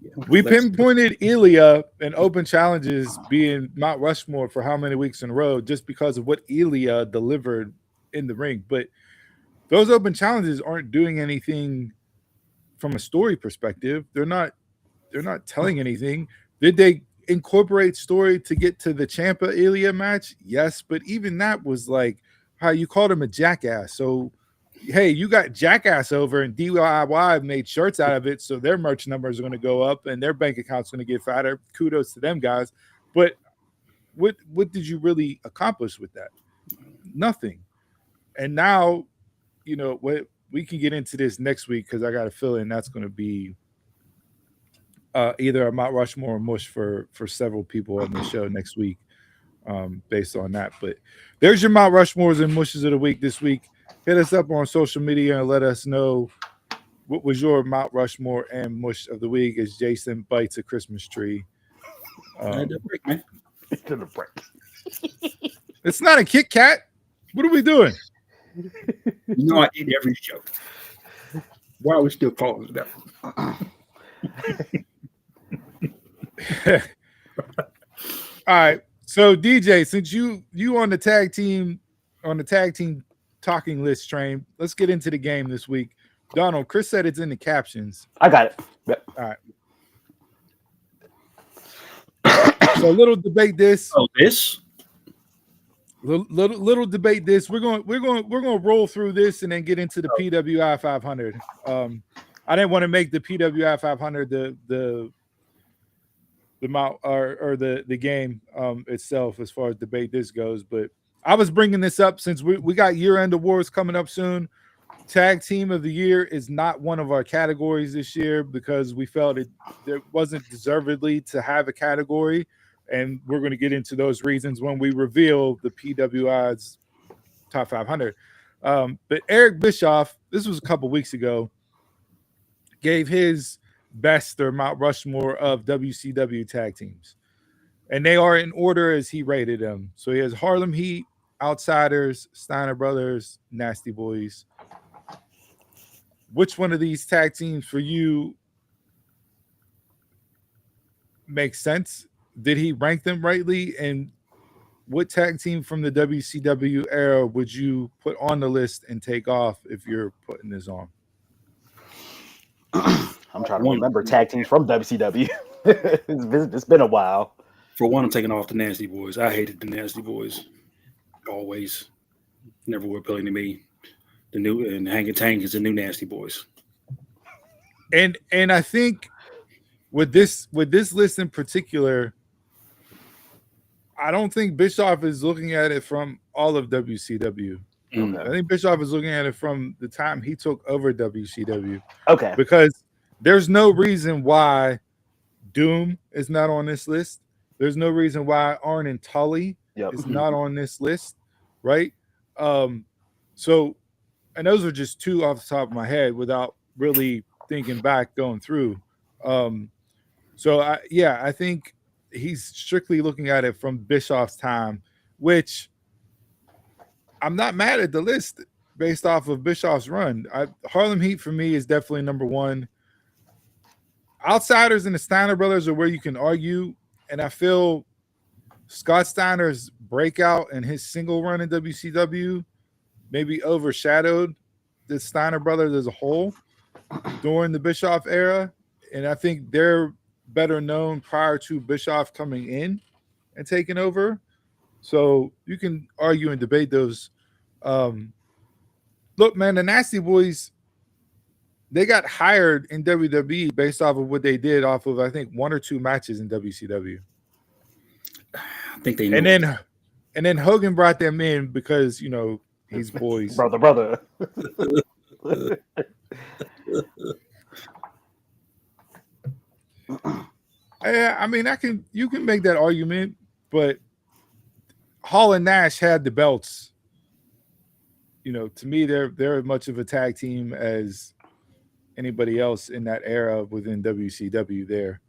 Yeah, we pinpointed Ilya and open challenges being Mount Rushmore for how many weeks in a row just because of what Ilya delivered in the ring. But those open challenges aren't doing anything from a story perspective. They're not telling anything. Did they incorporate story to get to the Ciampa Ilya match? Yes, but even that was like how you called him a jackass. So hey, you got jackass over, and DIY made shirts out of it, so their merch numbers are going to go up and their bank account's going to get fatter. Kudos to them guys. But what did you really accomplish with that? Nothing. And now, what we can get into this next week because I got a feeling that's going to be either a Mount Rushmore or mush for several people on the show next week, based on that. But there's your Mount Rushmores and mushes of the week this week. Hit us up on social media and let us know what was your Mount Rushmore and mush of the week as Jason bites a Christmas tree. Break, man. It's not a Kit Kat. What are we doing? I eat every show. Why are we still calling it that? All right. So DJ, since you on the tag team talking list train, let's get into the game this week. Donald, Chris said it's in the captions. I got it. Yep. All right. So little debate this. Oh, this. Little debate this. We're going to roll through this and then get into the PWI 500. I didn't want to make the PWI 500 the mount or the game itself as far as debate this goes, but I was bringing this up since we got year-end awards coming up soon. Tag Team of the Year is not one of our categories this year because we felt it wasn't deservedly to have a category, and we're going to get into those reasons when we reveal the PWI's top 500. But Eric Bischoff, this was a couple weeks ago, gave his best or Mount Rushmore of WCW tag teams. And they are in order as he rated them. So he has Harlem Heat, Outsiders, Steiner Brothers, Nasty Boys, which one of these tag teams for you makes sense? Did he rank them rightly? And what tag team from the WCW era would you put on the list and take off if you're putting this on? I'm trying to remember tag teams from WCW. It's been a while. For one, I'm taking off the Nasty Boys. I hated the Nasty Boys. Always. Never were appealing to me. The new and Hanging Tank is the new Nasty Boys. And I think with this list in particular, I don't think Bischoff is looking at it from all of WCW. Mm. I think Bischoff is looking at it from the time he took over WCW. Okay. Because there's no reason why Doom is not on this list. There's no reason why Arn and Tully is not on this list, right? So, and those are just two off the top of my head without really thinking back, going through. So I think he's strictly looking at it from Bischoff's time, which I'm not mad at the list based off of Bischoff's run. Harlem Heat for me is definitely number one. Outsiders and the Steiner brothers are where you can argue, and I feel Scott Steiner's breakout and his single run in WCW maybe overshadowed the Steiner brothers as a whole during the Bischoff era, and I think they're better known prior to Bischoff coming in and taking over. So you can argue and debate those. Look, man, the Nasty Boys, they got hired in WWE based off of what they did off of, I think, one or two matches in WCW. I think they knew. And then Hogan brought them in because, you know, he's boys. brother. Yeah, I mean, you can make that argument, but Hall and Nash had the belts. You know, to me, they're as much of a tag team as anybody else in that era within WCW there.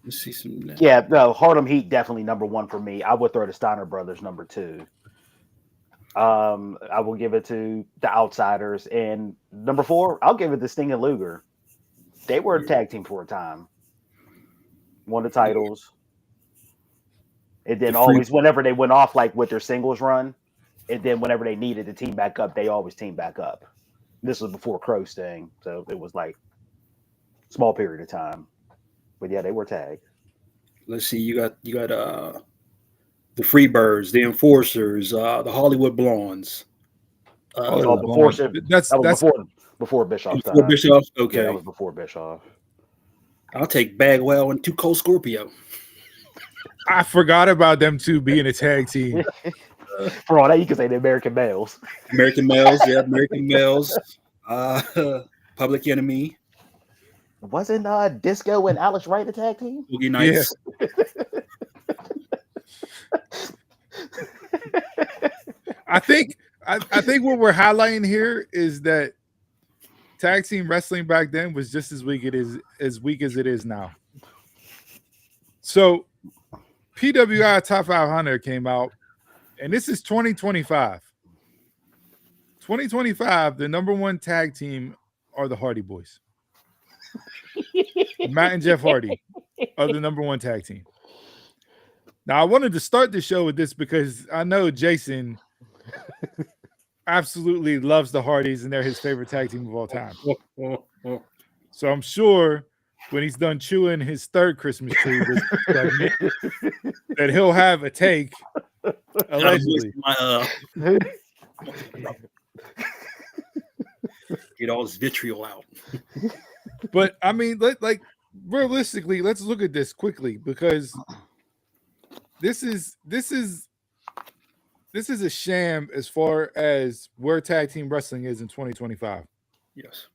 Let's see some. Yeah, no, Harlem Heat definitely number one for me. I would throw the Steiner brothers number two. I will give it to the Outsiders, and number four, I'll give it to Sting and Luger. They were a tag team for a time, won the titles, and then always whenever they went off like with their singles run, and then whenever they needed to team back up, they always team back up. This was before Crow Sting, so it was like small period of time. But yeah, they were tagged. Let's see. You got the Freebirds, the Enforcers, the Hollywood Blondes. Before Bischoff's time. Before Bischoff, okay. Yeah, that was before Bischoff. I'll take Bagwell and Too Cold Scorpio. I forgot about them two being a tag team. For all that, you can say the American Males. American Males, yeah, American Males. Public Enemy. Wasn't Disco and Alex Wright a tag team? Boogie Nights. Yeah. I think what we're highlighting here is that tag team wrestling back then was just as weak as it is now. So PWI Top 500 came out, and this is 2025. 2025, the number one tag team are the Hardy Boys. Matt and Jeff Hardy are the number one tag team. Now, I wanted to start the show with this because I know Jason absolutely loves the Hardys and they're his favorite tag team of all time. So I'm sure when he's done chewing his third Christmas tree that he'll have a take, allegedly. Get all this vitriol out. But I mean, realistically, let's look at this quickly because this is a sham as far as where tag team wrestling is in 2025. Yes.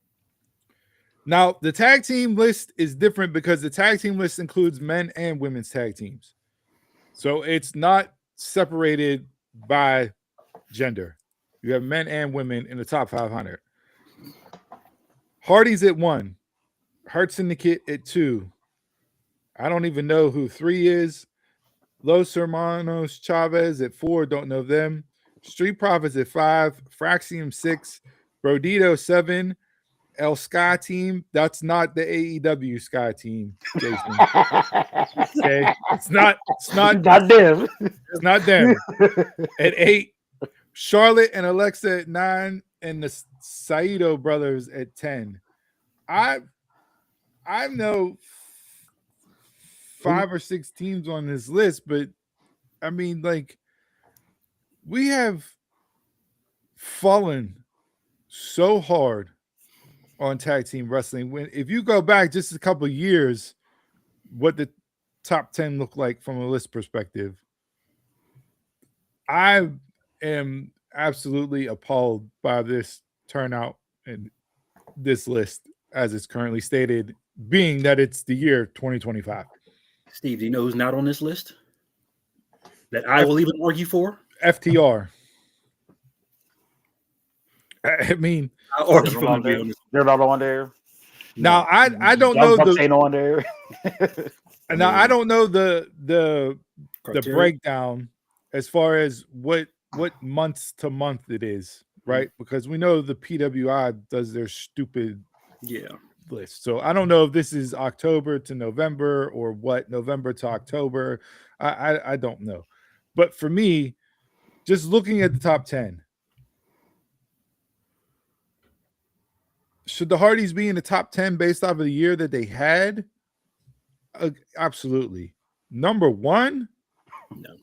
Now, the tag team list is different because the tag team list includes men and women's tag teams. So it's not separated by gender. You have men and women in the top 500. Hardy's at 1. Hurt Syndicate at 2. I don't even know who 3 is. Los Hermanos Chavez at 4. Don't know them. Street Profits at 5, Fraxium 6, Brodito 7, El Sky Team. That's not the AEW Sky Team, Jason. Okay, it's not. Not them. It's not them. At 8, Charlotte and Alexa at 9, and the Saito brothers at 10. I know 5 or 6 teams on this list, but I mean, like, we have fallen so hard on tag team wrestling. When if you go back just a couple of years, what the top 10 look like from a list perspective, I am absolutely appalled by this turnout and this list as it's currently stated, being that it's the year 2025. Steve, do you know who's not on this list that I will even argue for? FTR. I mean, I'll argue for them. They're not on there. Now I don't know the ain't on there. now I don't know the breakdown as far as what months to month it is, right? Because we know the PWI does their stupid list. So I don't know if this is October to November or what, November to October. I don't know. But for me, just looking at the top 10, should the Hardys be in the top 10 based off of the year that they had? Absolutely. Number 1?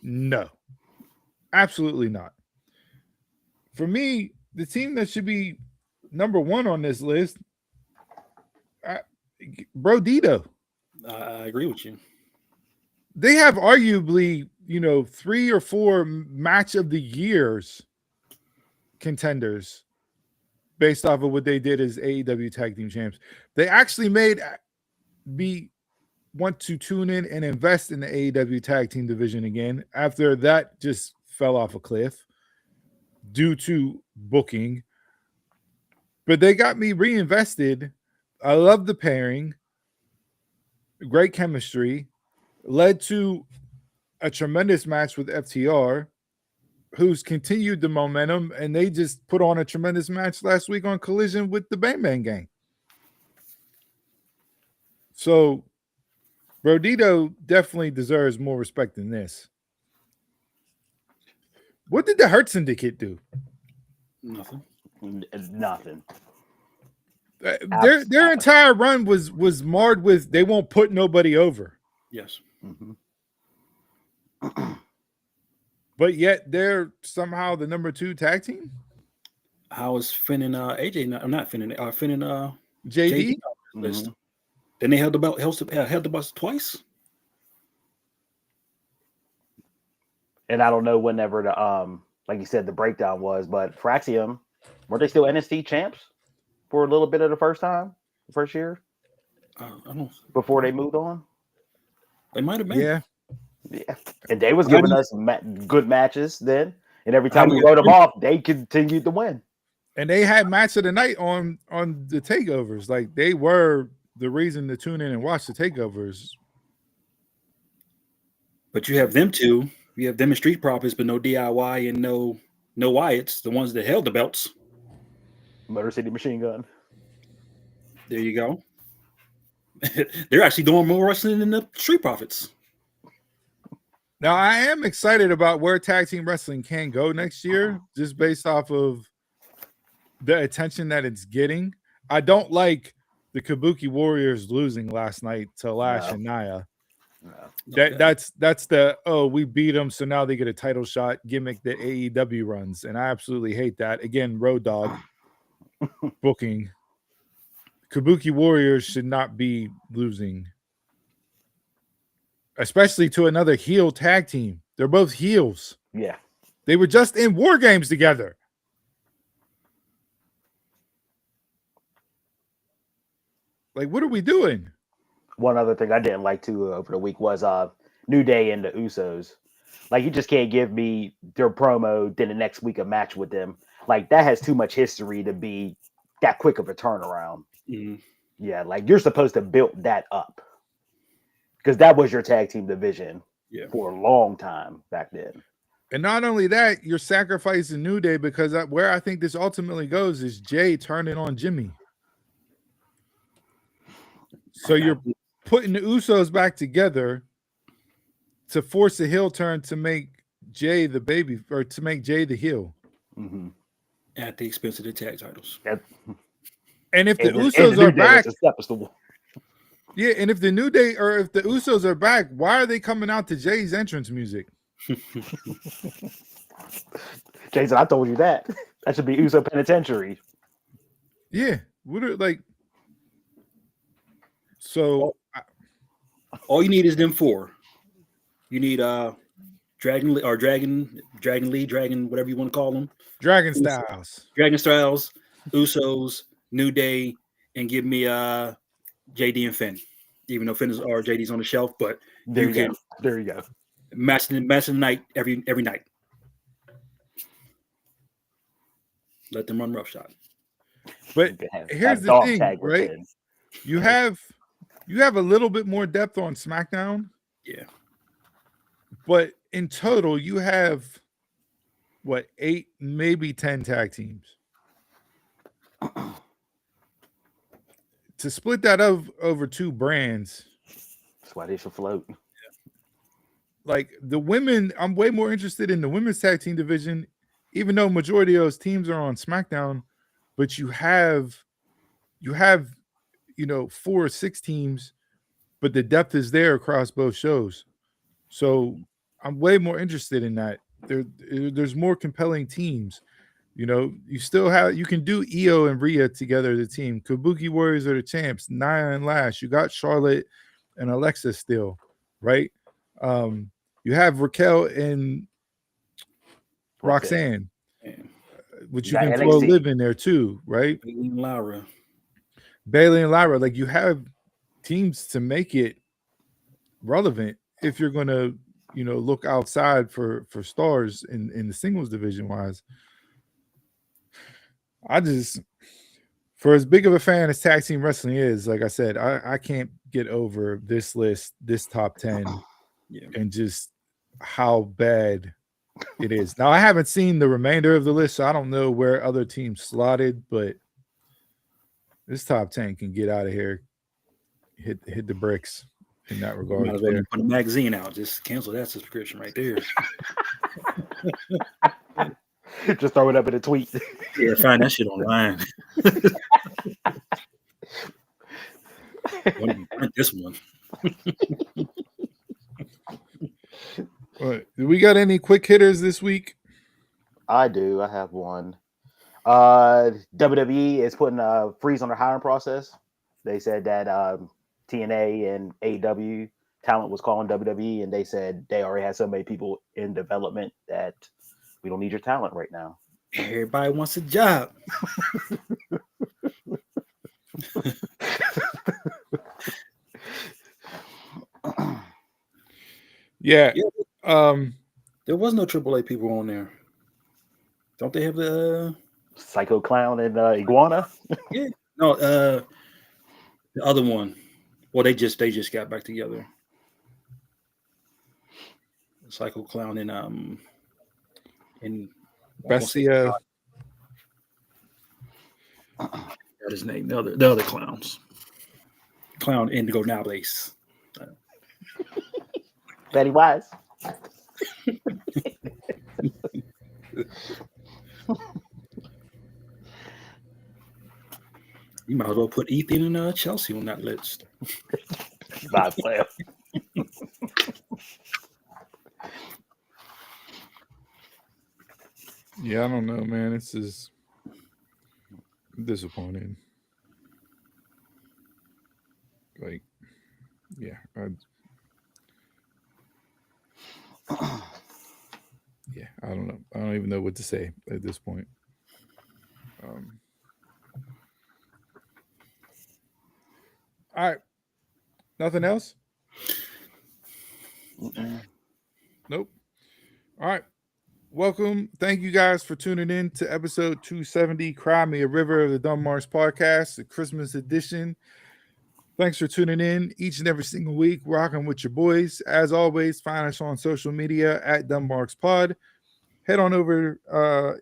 No. Absolutely not. For me, the team that should be number 1 on this list, Brodito. I agree with you. They have arguably, 3 or 4 match of the years contenders based off of what they did as AEW Tag Team Champs. They actually made me want to tune in and invest in the AEW Tag Team division again after that just fell off a cliff due to booking. But they got me reinvested. I love the pairing. Great chemistry. Led to a tremendous match with FTR, who's continued the momentum, and they just put on a tremendous match last week on Collision with the Bang Bang Gang. So Brodito definitely deserves more respect than this. What did the Hurt Syndicate do? Nothing. Their entire run was marred with they won't put nobody over. Yes. Mm-hmm. But yet they're somehow the number 2 tag team. How is Finn and AJ? I'm not Finn and Finn and JD list. Then they held the belt twice. And I don't know whenever the like you said the breakdown was, but Fraxium, weren't they still NXT champs for a little bit of the first year? I don't. Before they moved on. They might have been. Yeah. And they was giving us good matches then, and every time we wrote them off, they continued to win. And they had match of the night on the takeovers. Like they were the reason to tune in and watch the takeovers. But you have them two. You have them in Street Profits, but no DIY and no Wyatts, the ones that held the belts. Motor City Machine Gun. There you go. They're actually doing more wrestling than the Street Profits. Now, I am excited about where tag team wrestling can go next year, just based off of the attention that it's getting. I don't like the Kabuki Warriors losing last night to Lash and Nia. No. That's the we beat them, so now they get a title shot gimmick that AEW runs, and I absolutely hate that. Again, Road Dogg booking. Kabuki Warriors should not be losing, especially to another heel tag team. They're both heels. Yeah. They were just in War Games together. Like, what are we doing? One other thing I didn't like too over the week was New Day and the Usos. Like, you just can't give me their promo, then the next week a match with them. Like, that has too much history to be that quick of a turnaround. Mm-hmm. Yeah, like you're supposed to build that up because that was your tag team division for a long time back then. And not only that, you're sacrificing New Day because where I think this ultimately goes is Jay turning on Jimmy. So you're putting the Usos back together to force a heel turn to make Jay the baby or to make Jay the heel. Mm-hmm. At the expense of the tag titles. And if the Usos are back, yeah, and if the New Day or if the Usos are back, why are they coming out to Jay's entrance music? Jason, I told you that. That should be Uso Penitentiary. Yeah. What are like so all you need is them four. You need Dragon Lee, whatever you want to call them. Dragon Styles. Dragon Styles, Usos, New Day, and give me JD and Finn. Even though Finn or JD's on the shelf, but there you go. Match the night every night. Let them run roughshod. But here's the thing, right? You have a little bit more depth on SmackDown. Yeah. But in total, you have 8, maybe 10 tag teams. To split that over 2 brands. That's why they should float. Like the women, I'm way more interested in the women's tag team division, even though majority of those teams are on SmackDown, but you have 4 or 6 teams, but the depth is there across both shows. So I'm way more interested in that. There's more compelling teams. You can do Io and Rhea together as a team. Kabuki Warriors are the champs. Nia and Lash. You got Charlotte and Alexa still, right? You have Raquel and Roxanne, which you can throw Liv in there too, right? Bailey and Lyra. Like you have teams to make it relevant if you're going to, look outside for stars in the singles division wise. For as big of a fan as tag team wrestling is, like I said, I can't get over this list, this top 10, and just how bad it is. Now, I haven't seen the remainder of the list, so I don't know where other teams slotted, but this top 10 can get out of here, hit the bricks in that regard. Might as well put a magazine out. Just cancel that subscription right there. Just throw it up in a tweet. Yeah, find that shit online. This one. Do we got any quick hitters this week? I do. I have one. WWE is putting a freeze on their hiring process. They said that TNA and AEW talent was calling WWE, and they said they already had so many people in development that we don't need your talent right now. Everybody wants a job. Yeah. There was no AAA people on there. Don't they have the Psycho Clown and Iguana? Yeah. No, the other one. Well, they just got back together. Psycho Clown and Bestia. That his name. The other clowns. Clown Indigo Nowadays. Betty Wise. You might as well put Ethan and Chelsea on that list. Not player. Yeah, I don't know, man. This is disappointing. Like, yeah, I don't know. I don't even know what to say at this point. All right. Nothing else? Nope. All right. Welcome. Thank you guys for tuning in to episode 270, Cry Me a River of the Dunmarks podcast, the Christmas edition. Thanks for tuning in each and every single week, rocking with your boys. As always, find us on social media at Dunmarks Pod. head on over,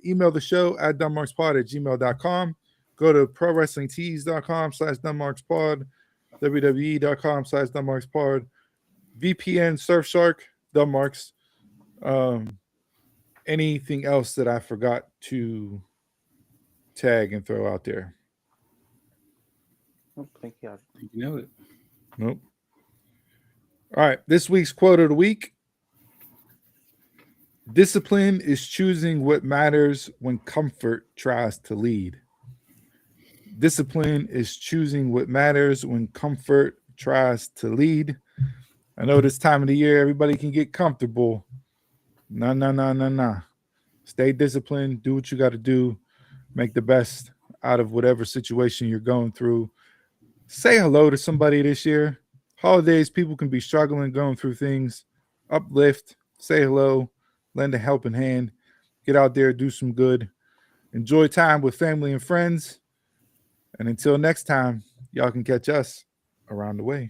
email the show at dumbmarkspod@gmail.com. Go to prowrestlingtees.com/dumbmarkspod, wwe.com/dumbmarkspod, VPN, Surfshark, Dumbmarks. Anything else that I forgot to tag and throw out there? I think yeah. You know it. Nope. All right. This week's quote of the week: discipline is choosing what matters when comfort tries to lead. Discipline is choosing what matters when comfort tries to lead. I know this time of the year, everybody can get comfortable. Nah. Stay disciplined. Do what you got to do. Make the best out of whatever situation you're going through. Say hello to somebody this year. Holidays, people can be struggling, going through things. Uplift, say hello, lend a helping hand. Get out there, do some good. Enjoy time with family and friends. And until next time, y'all can catch us around the way.